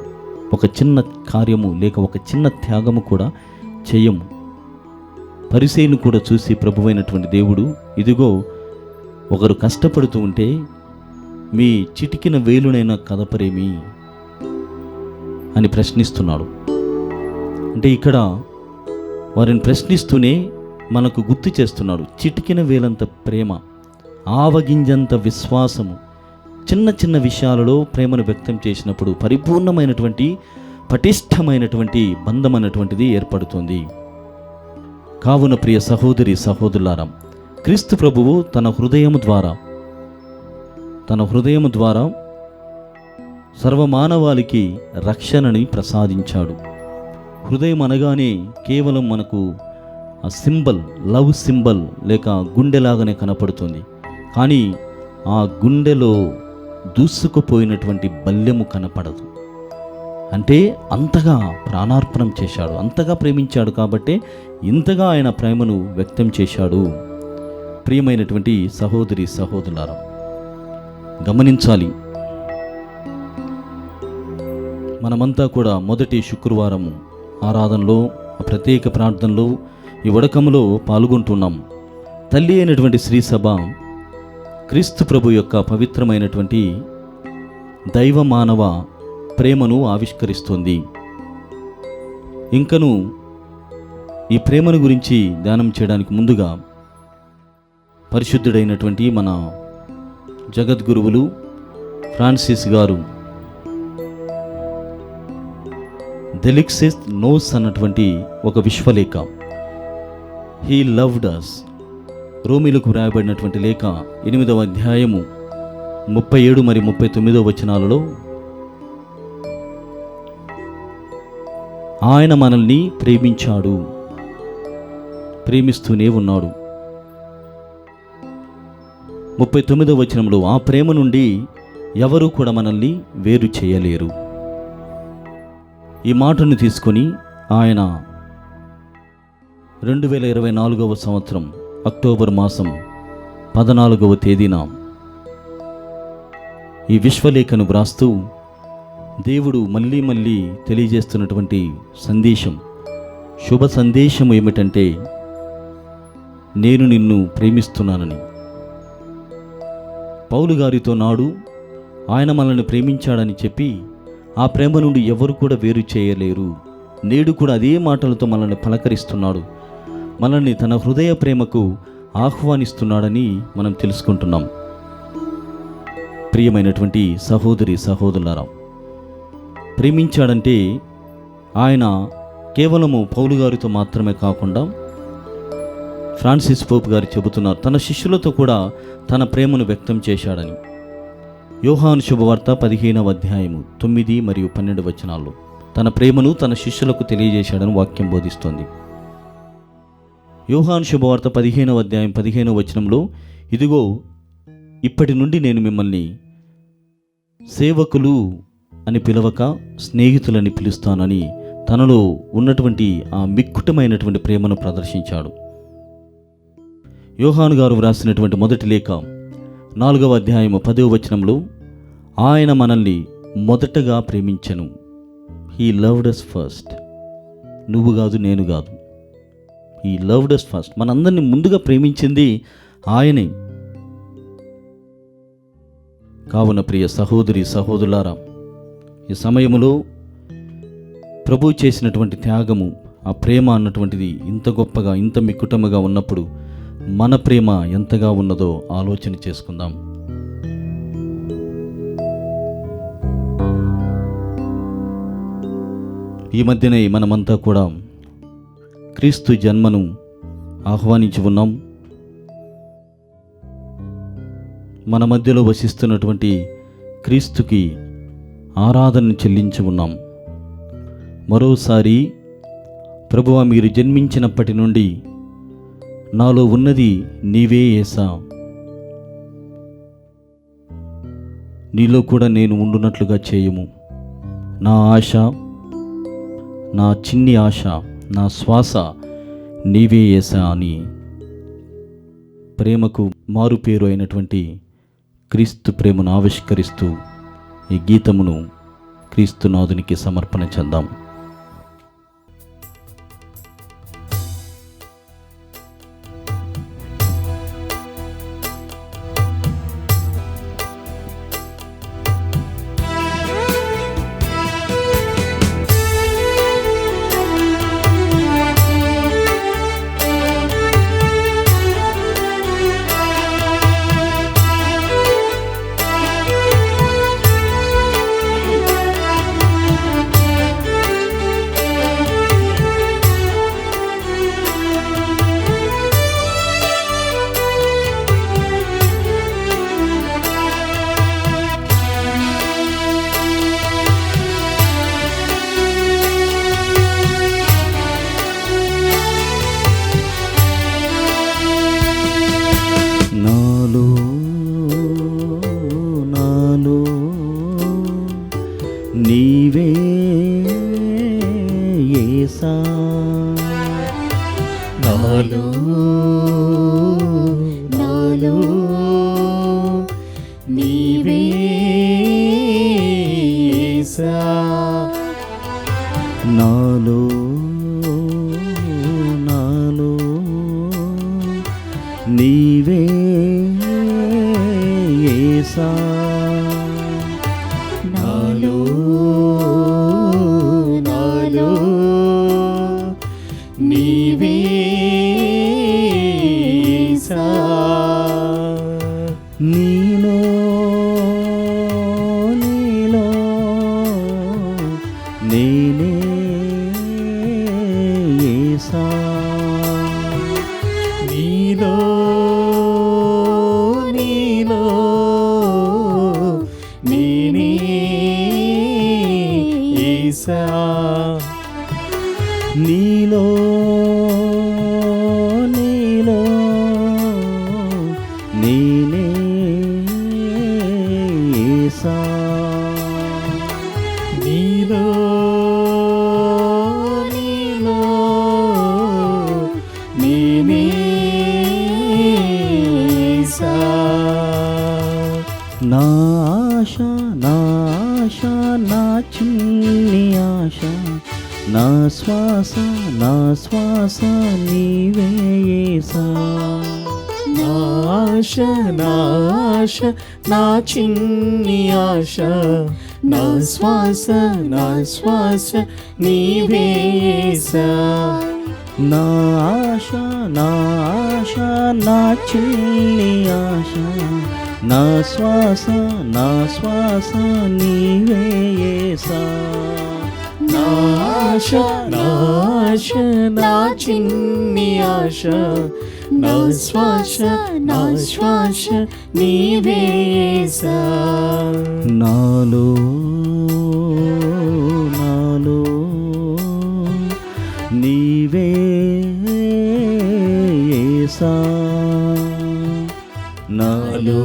ఒక చిన్న కార్యము లేక ఒక చిన్న త్యాగము కూడా చేయము. పరిసయ్యుని కూడా చూసి ప్రభువైనటువంటి దేవుడు, ఇదిగో ఒకరు కష్టపడుతూ ఉంటే మీ చిటికిన వేలునైనా కదపరేమి అని ప్రశ్నిస్తున్నాడు. అంటే ఇక్కడ వారిని ప్రశ్నిస్తూనే మనకు గుర్తు చేస్తున్నాడు. చిటికిన వేలంత ప్రేమ, ఆవగింజంత విశ్వాసము, చిన్న చిన్న విషయాలలో ప్రేమను వ్యక్తం చేసినప్పుడు పరిపూర్ణమైనటువంటి పటిష్టమైనటువంటి బంధం అన్నటువంటిది ఏర్పడుతుంది. కావున ప్రియ సహోదరి సహోదరులారా, క్రీస్తు ప్రభువు తన హృదయము ద్వారా సర్వమానవాళికి రక్షణని ప్రసాదించాడు. హృదయం అనగానే కేవలం మనకు ఆ సింబల్, లవ్ సింబల్ లేక గుండెలాగానే కనపడుతుంది. కానీ ఆ గుండెలో దూసుకుపోయినటువంటి బల్యము కనపడదు. అంటే అంతగా ప్రాణార్పణం చేశాడు, అంతగా ప్రేమించాడు. కాబట్టే ఇంతగా ఆయన ప్రేమను వ్యక్తం చేశాడు. ప్రియమైనటువంటి సహోదరి సహోదరులారా, గమనించాలి, మనమంతా కూడా మొదటి శుక్రవారము ఆరాధనలో, ప్రత్యేక ప్రార్థనలో, ఈ వడకములో పాల్గొంటున్నాం. తల్లి అయినటువంటి శ్రీసభ క్రీస్తు ప్రభు యొక్క పవిత్రమైనటువంటి దైవ మానవ ప్రేమను ఆవిష్కరిస్తుంది. ఇంకను ఈ ప్రేమను గురించి ధ్యానం చేయడానికి ముందుగా పరిశుద్ధుడైనటువంటి మన జగద్గురువులు ఫ్రాన్సిస్ గారు డెలిక్సెస్ నోస్ అన్నటువంటి ఒక విశ్వలేఖ, హీ లవ్డ్ అస్, రోమిలకు వ్రాయబడినటువంటి లేఖ 8వ అధ్యాయము 37 మరియు 39 వచనాలలో ఆయన మనల్ని ప్రేమించాడు, ప్రేమిస్తూనే ఉన్నాడు. 39వ వచనంలో ఆ ప్రేమ నుండి ఎవరూ కూడా మనల్ని వేరు చేయలేరు. ఈ మాటను తీసుకొని ఆయన 2024వ సంవత్సరం అక్టోబర్ మాసం 14వ తేదీన ఈ విశ్వలేఖను వ్రాస్తూ దేవుడు మళ్ళీ మళ్ళీ తెలియజేస్తున్నటువంటి సందేశం, శుభ సందేశం ఏమిటంటే, నేను నిన్ను ప్రేమిస్తున్నానని. పౌలు గారితో నాడు ఆయన మనల్ని ప్రేమించాడని చెప్పి ఆ ప్రేమ నుండి ఎవరు కూడా వేరు చేయలేరు. నేడు కూడా అదే మాటలతో మనల్ని పలకరిస్తున్నాడు. మనల్ని తన హృదయ ప్రేమకు ఆహ్వానిస్తున్నాడని మనం తెలుసుకుంటున్నాం. ప్రియమైనటువంటి సహోదరి సహోదరులారా, ప్రేమించాడంటే ఆయన కేవలము పౌలు గారితో మాత్రమే కాకుండా ఫ్రాన్సిస్ పోప్ గారు చెబుతున్నారు, తన శిష్యులతో కూడా తన ప్రేమను వ్యక్తం చేశాడని. యోహాను శుభవార్త 15వ అధ్యాయము 9 మరియు 12 వచనాల్లో తన ప్రేమను తన శిష్యులకు తెలియజేశాడని వాక్యం బోధిస్తోంది. యోహాను శుభవార్త 15వ అధ్యాయం 15వ వచనంలో, ఇదిగో ఇప్పటి నుండి నేను మిమ్మల్ని సేవకులు అని పిలవక స్నేహితులని పిలుస్తానని తనలో ఉన్నటువంటి ఆ మిక్కుటమైనటువంటి ప్రేమను ప్రదర్శించాడు. యోహాను గారు వ్రాసినటువంటి మొదటి లేఖ 4వ అధ్యాయము 10వ వచనంలో, ఆయన మనల్ని మొదటగా ప్రేమించెను. He loved us first. నువ్వు కాదు, నేను కాదు. He loved us first. మనందరినీ ముందుగా ప్రేమించింది ఆయనే. కావున ప్రియ సహోదరి సహోదరులారా, ఈ సమయములో ప్రభు చేసినటువంటి త్యాగము, ఆ ప్రేమ అన్నటువంటిది ఇంత గొప్పగా, ఇంత మిక్కుటముగా ఉన్నప్పుడు మన ప్రేమ ఎంతగా ఉన్నదో ఆలోచన చేసుకుందాం. ఈ మధ్యనే మనమంతా కూడా క్రీస్తు జన్మను ఆహ్వానించి ఉన్నాం. మన మధ్యలో వసిస్తున్నటువంటి క్రీస్తుకి ఆరాధన చెల్లించి ఉన్నాం. మరోసారి, ప్రభువా, మీరు జన్మించినప్పటి నుండి నాలో ఉన్నది నీవే యేసా, నీలో కూడా నేను ఉండునట్లుగా చేయుము. నా ఆశ, నా చిన్ని ఆశ, నా శ్వాస నీవే యేసా అని ప్రేమకు మారుపేరు అయినటువంటి క్రీస్తు ప్రేమను ఆవిష్కరిస్తూ ఈ గీతమును క్రీస్తునాథునికి సమర్పణ చేద్దాం. నీవే యేసా, నాలో నాలో నీవే యేసా, నాలో నాలో నీవే యేసా, నాలో నాలో నీవే యేసా, నీలో నీలో నేనే యేసా, నీలో నీలో నేనే యేసా, నీలో నీలో నేనే యేసా, నీలో నీలో నేనే యేసా, నా ఆశ నా ఆశ నా చిన్ని ఆశ, నా శ్వాస నీవే యేసా, నా ఆశ నా ఆశ నా చిన్ని ఆశ నా శ్వాస నీవే యేసా నా ఆశ నా ఆశ నా చిన్ని ఆశ నా శ్వాస నీవే యేసా నా ఆశ నా ఆశ నా చిన్ని ఆశ నా శ్వాస నీవే యేసా నాలో నీవే యేసా నాలో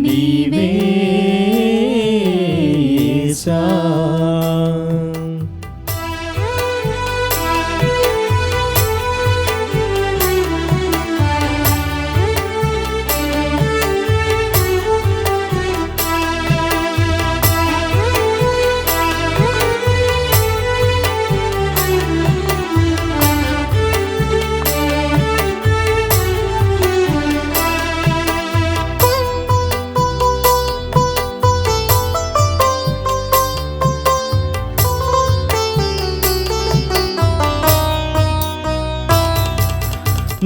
నీవే యేసా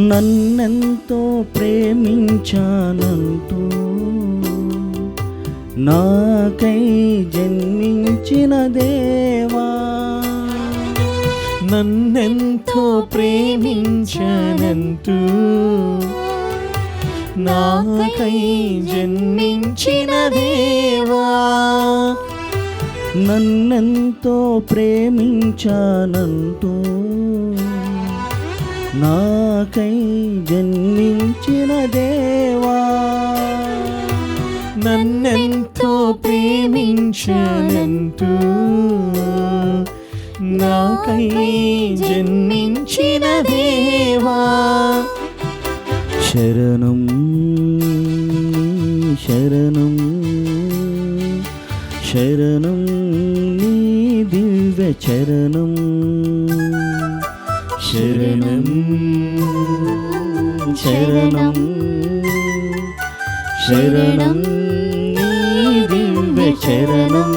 నన్నెంతో ప్రేమించానంటూ నాకై జన్మించిన దేవా నన్నెంతో ప్రేమించనంటూ నాకై జన్మించిన దేవా నన్నెంతో ప్రేమించానంటూ నాకై జన్మించిన దేవా నన్నెంతో ప్రేమించనంటూ నాకై జన్మించిన దేవా శరణం శరణం శరణం నీ దివ్య చరణం శరణం శరణం శరణం నీ దివ్య చరణం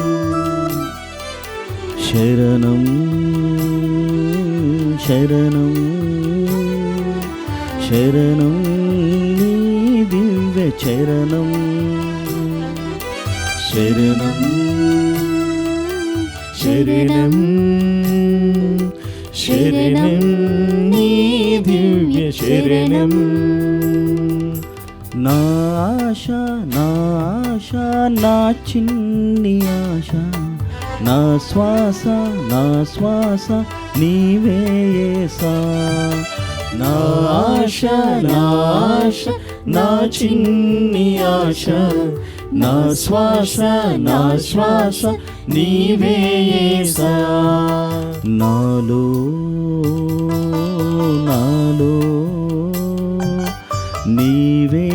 శరణం శరణం శరణం నీ దివ్య చరణం శరణం శరణం శరణం నీ దివ్య శరణం నా ఆశ నా ఆశ నా చిన్ని ఆశ నా శ్వాస నీవే యేసా నా ఆశ నా ఆశ నా చిన్ని ఆశ నా శ్వాస నీవే యేసా నాలో నీవే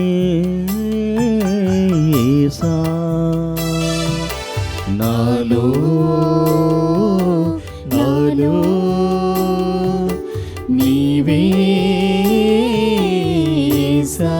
యేసా నాలో నీవే యేసా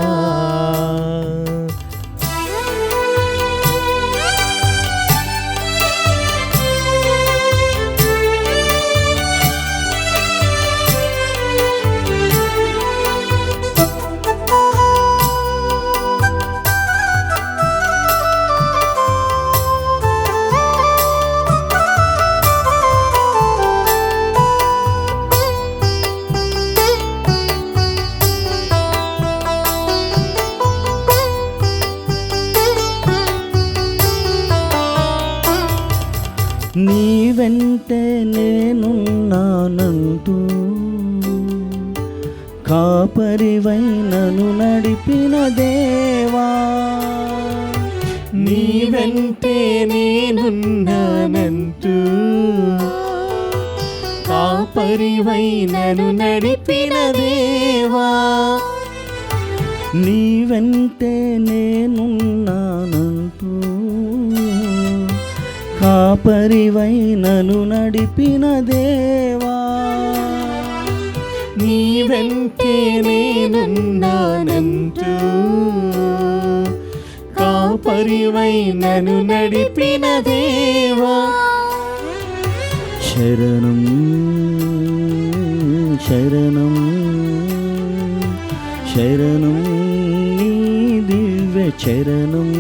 నీ వెంటే నేనున్నానంటూ కాపరివై నన్ను నడిపిన దేవా నీ వెంటే నేనున్నానంటూ కాపరివై నన్ను నడిపిన దేవా నీ వెంటే నేనున్నానంటూ కాపరివై నన్ను నడిపిన దేవా నీ వెంటే నేనున్నానంటూ కాపరివై నన్ను నడిపిన దేవా. శరణం శరణం శరణం నీ దివ్య చరణం.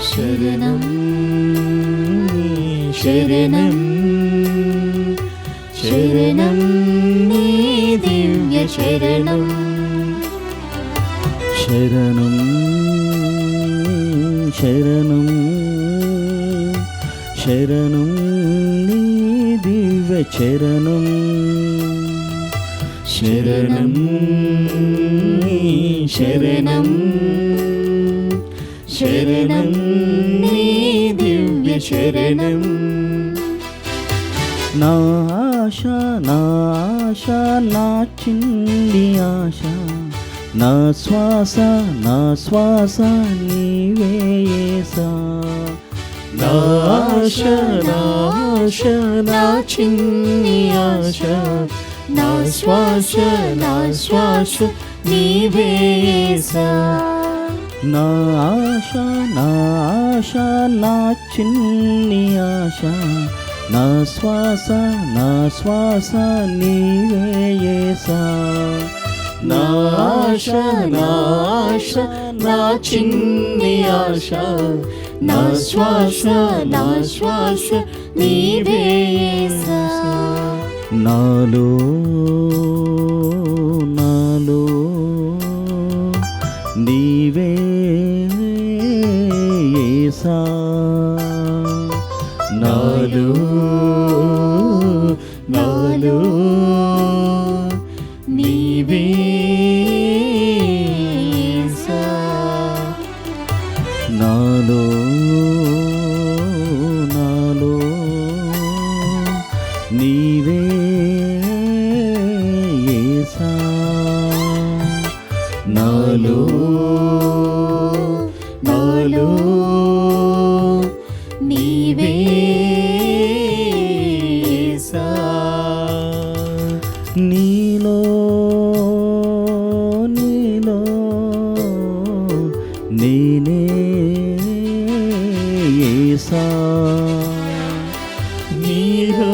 శరణం శరణం శరణం నీ దివ్య శరణం. శరణం శరణం శరణం నీ దివ్య చరణం. శరణం శరణం శరణం నీ దివ్య శరణం. నా ఆశ నా ఆశ నా చిన్ని ఆశ, నా శ్వాస నీవే యేసా. నా ఆశ నా ఆశ నా చిన్ని ఆశ, నా శ్వాస నీవే యేసా. నా ఆశ నా ఆశ నా చిన్ని ఆశ, నా శ్వాస నీవే యేసా. నా ఆశ నా ఆశ నా చిన్ని ఆశ, నా శ్వాస నీవే యేసా. నాలో నాలో నీవే యేసా. నాలో నాలో నీవే యేసా. నాలో నాలో నీవే యేసా. నాలో నాలో నీవే యేసా. నీలో నీలో నేనే యేసా. నీలో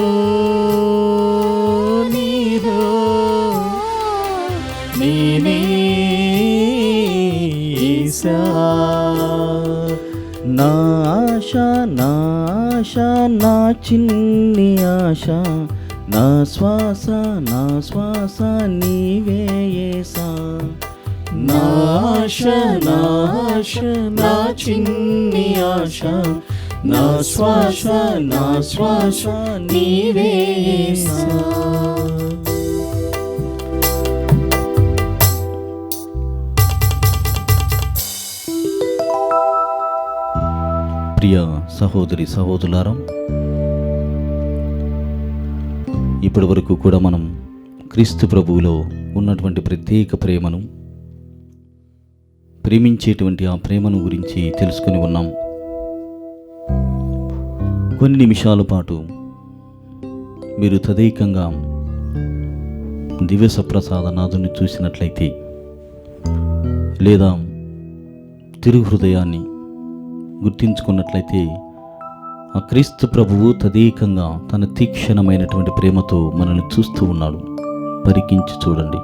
నీలో నేనే యేసా. నా ఆశ నా ఆశ నా చిన్ని ఆశ, నా శ్వాస నీవే యేసా. నా ఆశ నా ఆశ నా చిన్ని ఆశ, నా శ్వాస నీవే యేసా. ప్రియ సహోదరి సహోదరులారా, ఇప్పటి వరకు కూడా మనం క్రీస్తు ప్రభువులో ఉన్నటువంటి ప్రత్యేక ప్రేమను, ప్రేమించేటువంటి ఆ ప్రేమను గురించి తెలుసుకుని ఉన్నాం. కొన్ని నిమిషాల పాటు మీరు తదేకంగా దివ్య సప్రసాదనాథుని చూసినట్లయితే, లేదా తిరుహృదయాన్ని గుర్తించుకున్నట్లయితే, ఆ క్రీస్తు ప్రభువు తదేకంగా తన తీక్షణమైనటువంటి ప్రేమతో మనల్ని చూస్తూ ఉన్నాడు. పరికించి చూడండి.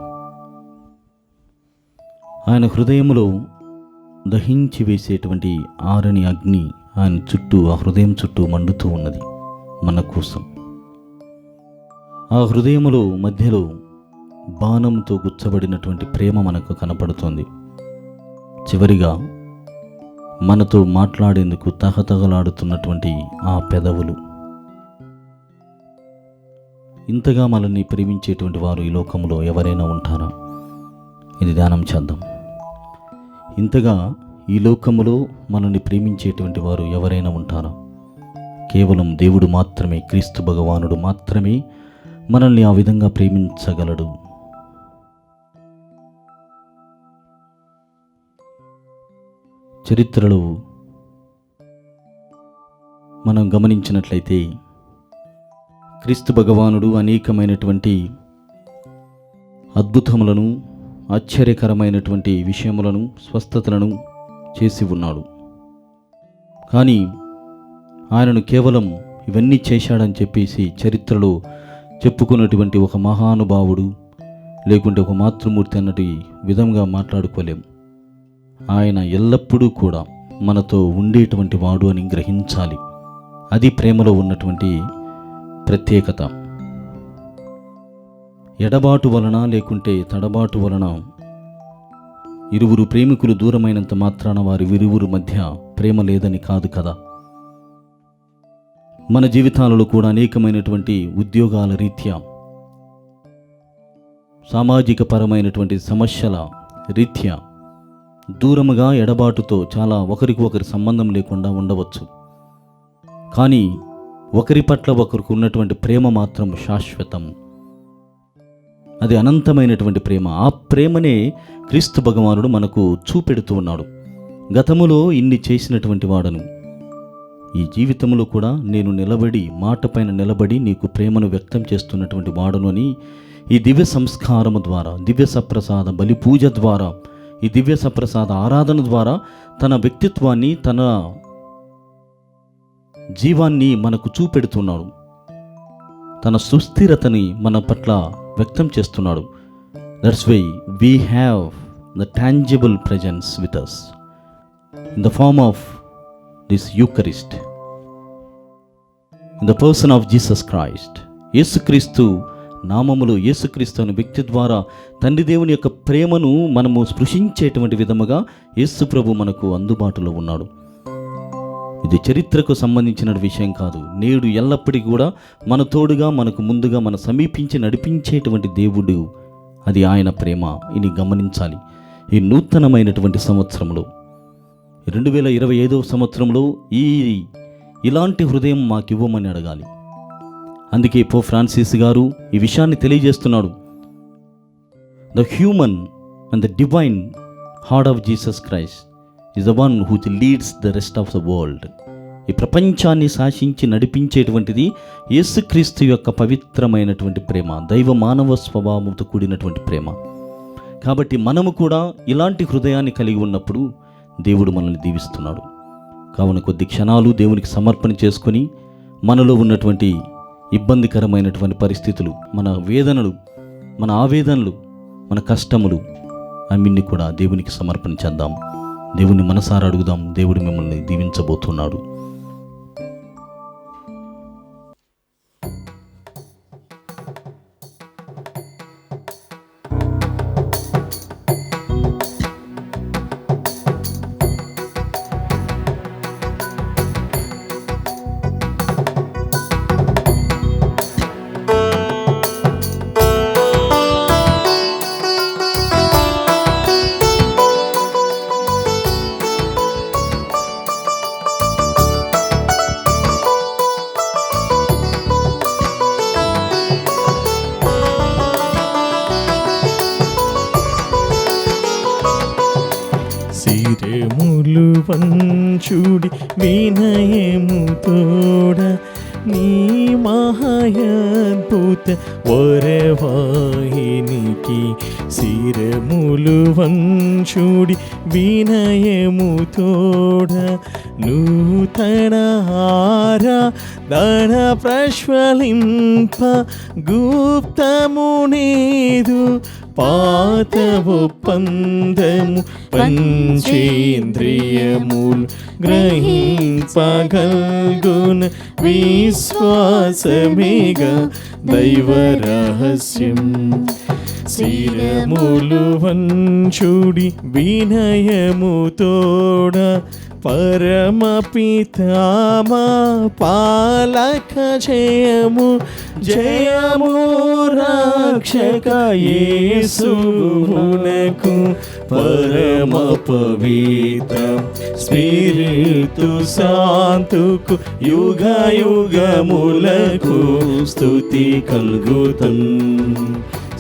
ఆయన హృదయంలో దహించి వేసేటువంటి ఆరని అగ్ని ఆయన చుట్టూ, ఆ హృదయం చుట్టూ మండుతూ ఉన్నది మన కోసం. ఆ హృదయములో మధ్యలో బాణంతో గుచ్చబడినటువంటి ప్రేమ మనకు కనపడుతోంది. చివరిగా మనతో మాట్లాడేందుకు తహతహలాడుతున్నటువంటి ఆ పెదవులు. ఇంతగా మనల్ని ప్రేమించేటువంటి వారు ఈ లోకంలో ఎవరైనా ఉంటారా? ఇది ధ్యానం చేద్దాం. ఇంతగా ఈ లోకములో మనల్ని ప్రేమించేటువంటి వారు ఎవరైనా ఉంటారా? కేవలం దేవుడు మాత్రమే, క్రీస్తు భగవానుడు మాత్రమే మనల్ని ఆ విధంగా ప్రేమించగలడు. చరిత్రలో మనం గమనించినట్లయితే క్రీస్తు భగవానుడు అనేకమైనటువంటి అద్భుతములను, ఆశ్చర్యకరమైనటువంటి విషయములను, స్వస్థతలను చేసి ఉన్నాడు. కానీ ఆయనను కేవలం ఇవన్నీ చేశాడని చెప్పేసి చరిత్రలో చెప్పుకున్నటువంటి ఒక మహానుభావుడు లేకుంటే ఒక మాతృమూర్తి అన్నటి విధంగా మాట్లాడుకోలేం. ఆయన ఎల్లప్పుడూ కూడా మనతో ఉండేటువంటి వాడు అని గ్రహించాలి. అది ప్రేమలో ఉన్నటువంటి ప్రత్యేకత. ఎడబాటు వలన లేకుంటే తడబాటు వలన ఇరువురు ప్రేమికులు దూరమైనంత మాత్రాన వారి ఇరువురు మధ్య ప్రేమ లేదని కాదు కదా. మన జీవితాలలో కూడా అనేకమైనటువంటి ఉద్యోగాల రీత్యా, సామాజిక పరమైనటువంటి సమస్యల రీత్యా దూరముగా ఎడబాటుతో చాలా ఒకరికి ఒకరి సంబంధం లేకుండా ఉండవచ్చు. కానీ ఒకరి పట్ల ఒకరికి ఉన్నటువంటి ప్రేమ మాత్రం శాశ్వతం. అది అనంతమైనటువంటి ప్రేమ. ఆ ప్రేమనే క్రీస్తు భగవానుడు మనకు చూపెడుతూ ఉన్నాడు. గతములో ఇన్ని చేసినటువంటి వాడను, ఈ జీవితంలో కూడా నేను నిలబడి, మాట పైన నిలబడి నీకు ప్రేమను వ్యక్తం చేస్తున్నటువంటి వాడను అని ఈ దివ్య సంస్కారము ద్వారా, దివ్య సప్రసాద బలి పూజ ద్వారా, ఈ దివ్య సప్రసాద ఆరాధన ద్వారా తన వ్యక్తిత్వాన్ని, తన జీవాన్ని మనకు చూపెడుతున్నాడు. తన సుస్థిరతని మన పట్ల వ్యక్తం చేస్తున్నాడు. That's why we have the tangible presence with us in the form of this Eucharist, in the person of Jesus Christ. యేసుక్రీస్తు నామములో, యేసుక్రీస్తు అనే వ్యక్తి ద్వారా తండ్రి దేవుని యొక్క ప్రేమను మనము స్పృశించేటువంటి విధముగా యేసు ప్రభు మనకు అందుబాటులో ఉన్నాడు. ఇది చరిత్రకు సంబంధించిన విషయం కాదు. నేడు ఎల్లప్పటికీ కూడా మన తోడుగా, మనకు ముందుగా, మన సమీపించి నడిపించేటువంటి దేవుడు, అది ఆయన ప్రేమ. ఇది గమనించాలి. ఈ నూతనమైనటువంటి సంవత్సరంలో, 2025వ సంవత్సరంలో ఇలాంటి హృదయం మాకు ఇవ్వమని అడగాలి. అందుకే పోప్ ఫ్రాన్సిస్ గారు ఈ విషయాన్ని తెలియజేస్తున్నాడు. The human and the divine heart of Jesus Christ is the one who leads the rest of the world. ఈ ప్రపంచాన్ని శాసించి నడిపించేటువంటిది యేసుక్రీస్తు యొక్క పవిత్రమైనటువంటి ప్రేమ, దైవ మానవ స్వభావంతో కూడినటువంటి ప్రేమ. కాబట్టి మనము కూడా ఇలాంటి హృదయాన్ని కలిగి ఉన్నప్పుడు దేవుడు మనల్ని దీవిస్తున్నాడు. కావున కొద్ది క్షణాలు దేవునికి సమర్పణ చేసుకొని, మనలో ఉన్నటువంటి ఇబ్బందికరమైనటువంటి పరిస్థితులు, మన వేదనలు, మన ఆవేదనలు, మన కష్టములు అన్నింటినీ కూడా దేవునికి సమర్పణ చేద్దాం. దేవుని మనసారా అడుగుదాం. దేవుడు మిమ్మల్ని దీవించబోతున్నాడు. శిరములు వంచుడి వినయము తోడ నీ మహాయద్భుత వరవాహినికి. శిరములు వంచుడి వినయము తోడ నూతన ఆరాధన ప్రజ్వలింప గుప్తమునేదు పాత ఒప్పందము పంచేంద్రియములు గ్రహింపగల్గున విశ్వాసమేగా దైవ రహస్యం. శిరములు వంచుడి వినయము తోడ పరమ పితామా పాలక జయము జయము రక్షక యేసునకు పరమ పవిత్ర స్పిరితు శాంతుకు యుగ యుగములకు స్తుతి కల్గుతం.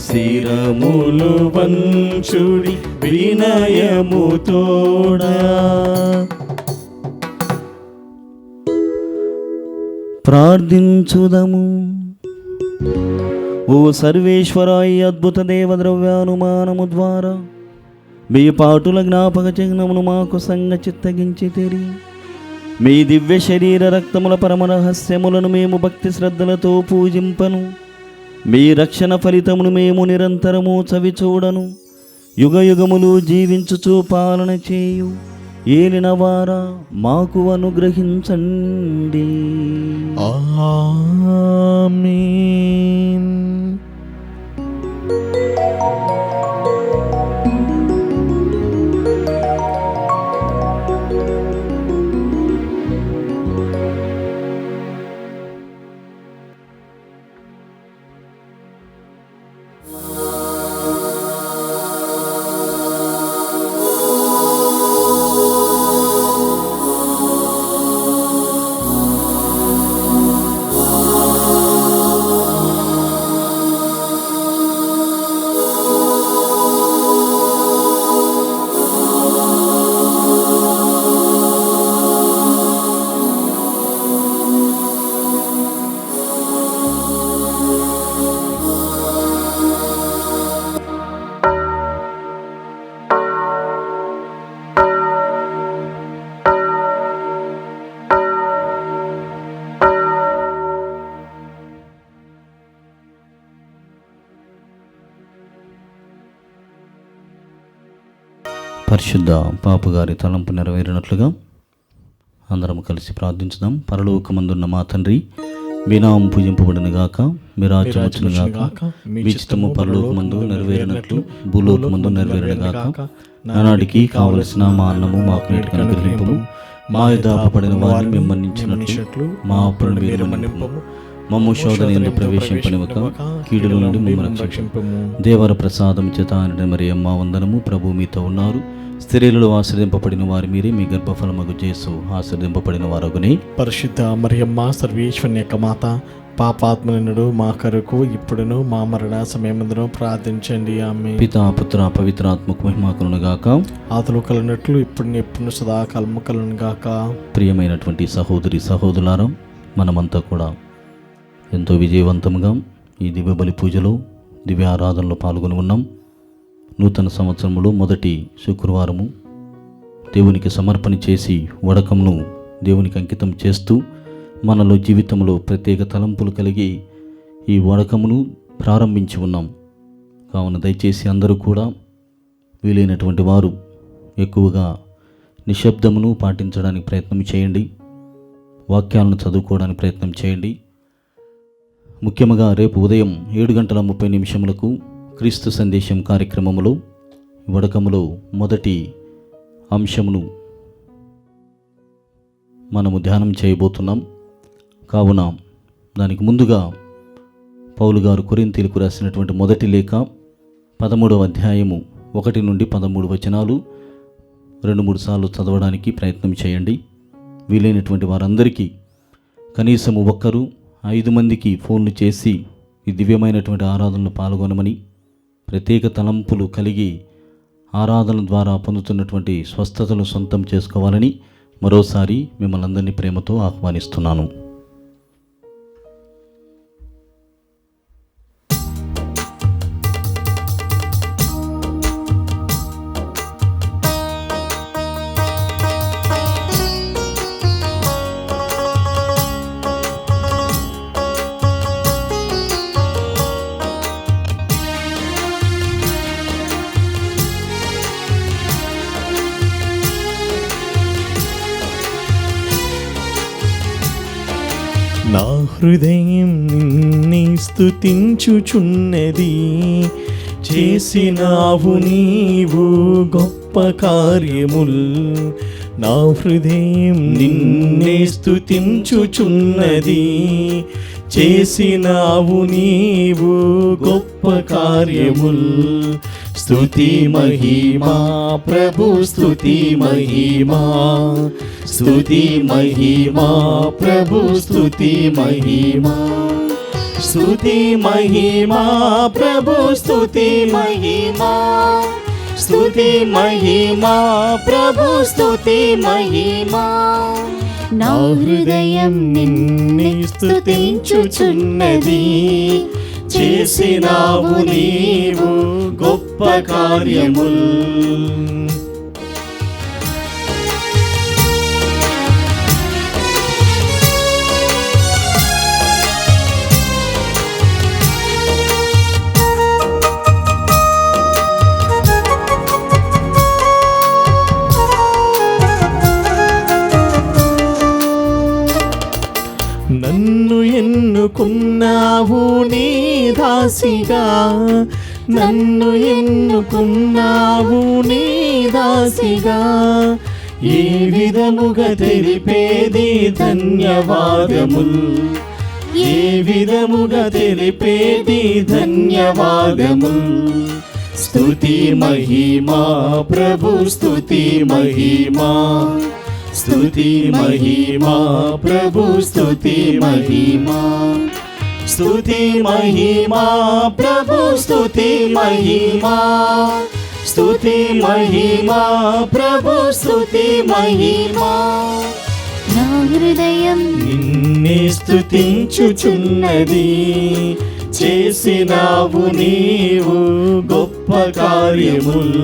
శిరములు వంచుడి వినయము తోడా. ప్రార్థించుదము. ఓ సర్వేశ్వర, ఈ అద్భుత దేవద్రవ్యానుమానము ద్వారా మీ పాటుల జ్ఞాపక చిహ్నమును మాకు సంగ చిత్తగించి తెరి మీ దివ్య శరీర రక్తముల పరమ రహస్యములను మేము భక్తి శ్రద్ధలతో పూజింపను. మీ రక్షణ ఫలితమును మేము నిరంతరము చవి చూడను. యుగ యుగములు జీవించుచు పాలన చేయు ఏలిన వారా మాకు అనుగ్రహించండి. ఆమేన్. పరిశుద్ధ పాపగారి తలంపు నెరవేరినట్లుగా అందరం కలిసి ప్రార్థించుదాం. పరలోకమందున్న మా తండ్రి, మీ నామము పూజింపబడును గాక, మీ రాజ్యం వచ్చును గాక, మీ చిత్తము పరలోకమందు నెరవేరినట్లు భూలోకమందు నెరవేరును గాక. నానాటికి కావలసిన మా అన్నము మాకు నేటికి అనుగ్రహింపము. మా యథాపడిన వారిని మేము మన్నించినట్లు మా అప్పులను మీరు మన్నింపము. మమ్ము శోధన యందు ప్రవేశింపనివ్వక కీడుల నుండి మమ్మల్ని రక్షింపము. దేవర ప్రసాదం చేత మరి అమ్మ వందనము. ప్రభు మీతో ఉన్నారు. స్త్రీలలో ఆశ్రదింపబడిన వారు మీరే, మీ గర్భఫలమగు యేసు ఆశ్రదింపబడిన వారగునే. పరిశుద్ధ మరియమ్మ సర్వేశ్వరుని యొక్క మాత, పాపాత్మనుడు మా కొరకు ఇప్పుడును మా మరణ సమయమందును ప్రార్థించండి. ఆమేన్. పితా పుత్ర పవిత్రాత్మకు మహిమ కలుగును గాక. ఆదిలో కలిగినట్లు ఇప్పుడు ఎప్పుడు సదాకాలము కలుగును గాక. ప్రియమైనటువంటి సహోదరి సహోదరులారా, మనమంతా కూడా ఎంతో విజయవంతంగా ఈ దివ్య బలి పూజలో దివ్య ఆరాధనలో పాల్గొని ఉన్నాం. నూతన సంవత్సరంలో మొదటి శుక్రవారము దేవునికి సమర్పణ చేసి వడకమును దేవునికి అంకితం చేస్తూ మనలో జీవితంలో ప్రత్యేక తలంపులు కలిగి ఈ వడకమును ప్రారంభించి ఉన్నాం. కావున దయచేసి అందరూ కూడా వీలైనటువంటి వారు ఎక్కువగా నిశ్శబ్దమును పాటించడానికి ప్రయత్నం చేయండి. వాక్యాలను చదువుకోవడానికి ప్రయత్నం చేయండి. ముఖ్యంగా రేపు ఉదయం 7:30 క్రీస్తు సందేశం కార్యక్రమములో వడకములో మొదటి అంశమును మనము ధ్యానం చేయబోతున్నాం. కావున దానికి ముందుగా పౌలు గారు కొరింథీయులకు రాసినటువంటి మొదటి లేఖ 13వ అధ్యాయము 1 నుండి 13 వచనాలు 2-3 సార్లు చదవడానికి ప్రయత్నం చేయండి. వీలైనటువంటి వారందరికీ కనీసం ఒక్కరు 5 మందికి ఫోన్లు చేసి ఈ దివ్యమైనటువంటి ఆరాధనలో పాల్గొనమని, ప్రత్యేక తలంపులు కలిగి ఆరాధన ద్వారా పొందుతున్నటువంటి స్వస్థతలు సొంతం చేసుకోవాలని మరోసారి మిమ్మల్ని అందరినీ ప్రేమతో ఆహ్వానిస్తున్నాను. నా హృదయం నిన్నే స్తుతించుచున్నది, చేసినావు నీవు గొప్ప కార్యముల్. నా హృదయం నిన్నే స్తుతించుచున్నది, చేసినావు నీవు గొప్ప కార్యముల్. స్తుతి మహిమా ప్రభు, స్తుతి మహిమా, స్తుతి మహిమా ప్రభు, స్తుతి మహిమా, స్తుతి మహిమా ప్రభు, స్తుతి మహిమా, స్తుతి మహిమా ప్రభు, స్తుతి మహిమా. నా హృదయం నిన్నే స్తుతించుచున్నది, చేసినావు నీవు గొప్ప కార్యముల్. నన్ను ఎన్నుకున్నావు నీ దాసిగా, నన్ను ఎన్నుకున్నావు నీ దాసిగా, ఏ విధముగా తెలిపేది ధన్యవాదముల్, ఏ విధముగా తెలిపేది ధన్యవాదముల్. స్తుతి మహిమా ప్రభు స్తుతి మహిమా, స్తుతి మహిమా ప్రభు స్తుతి మహిమా, స్తుతి మహిమా ప్రభు స్తుతి మహిమా, స్తుతి మహిమా ప్రభు స్తుతి మహిమా. నా హృదయం నిన్నే స్తుతించుచున్నది, చేసినావు నీవు గొప్ప కార్యముల్.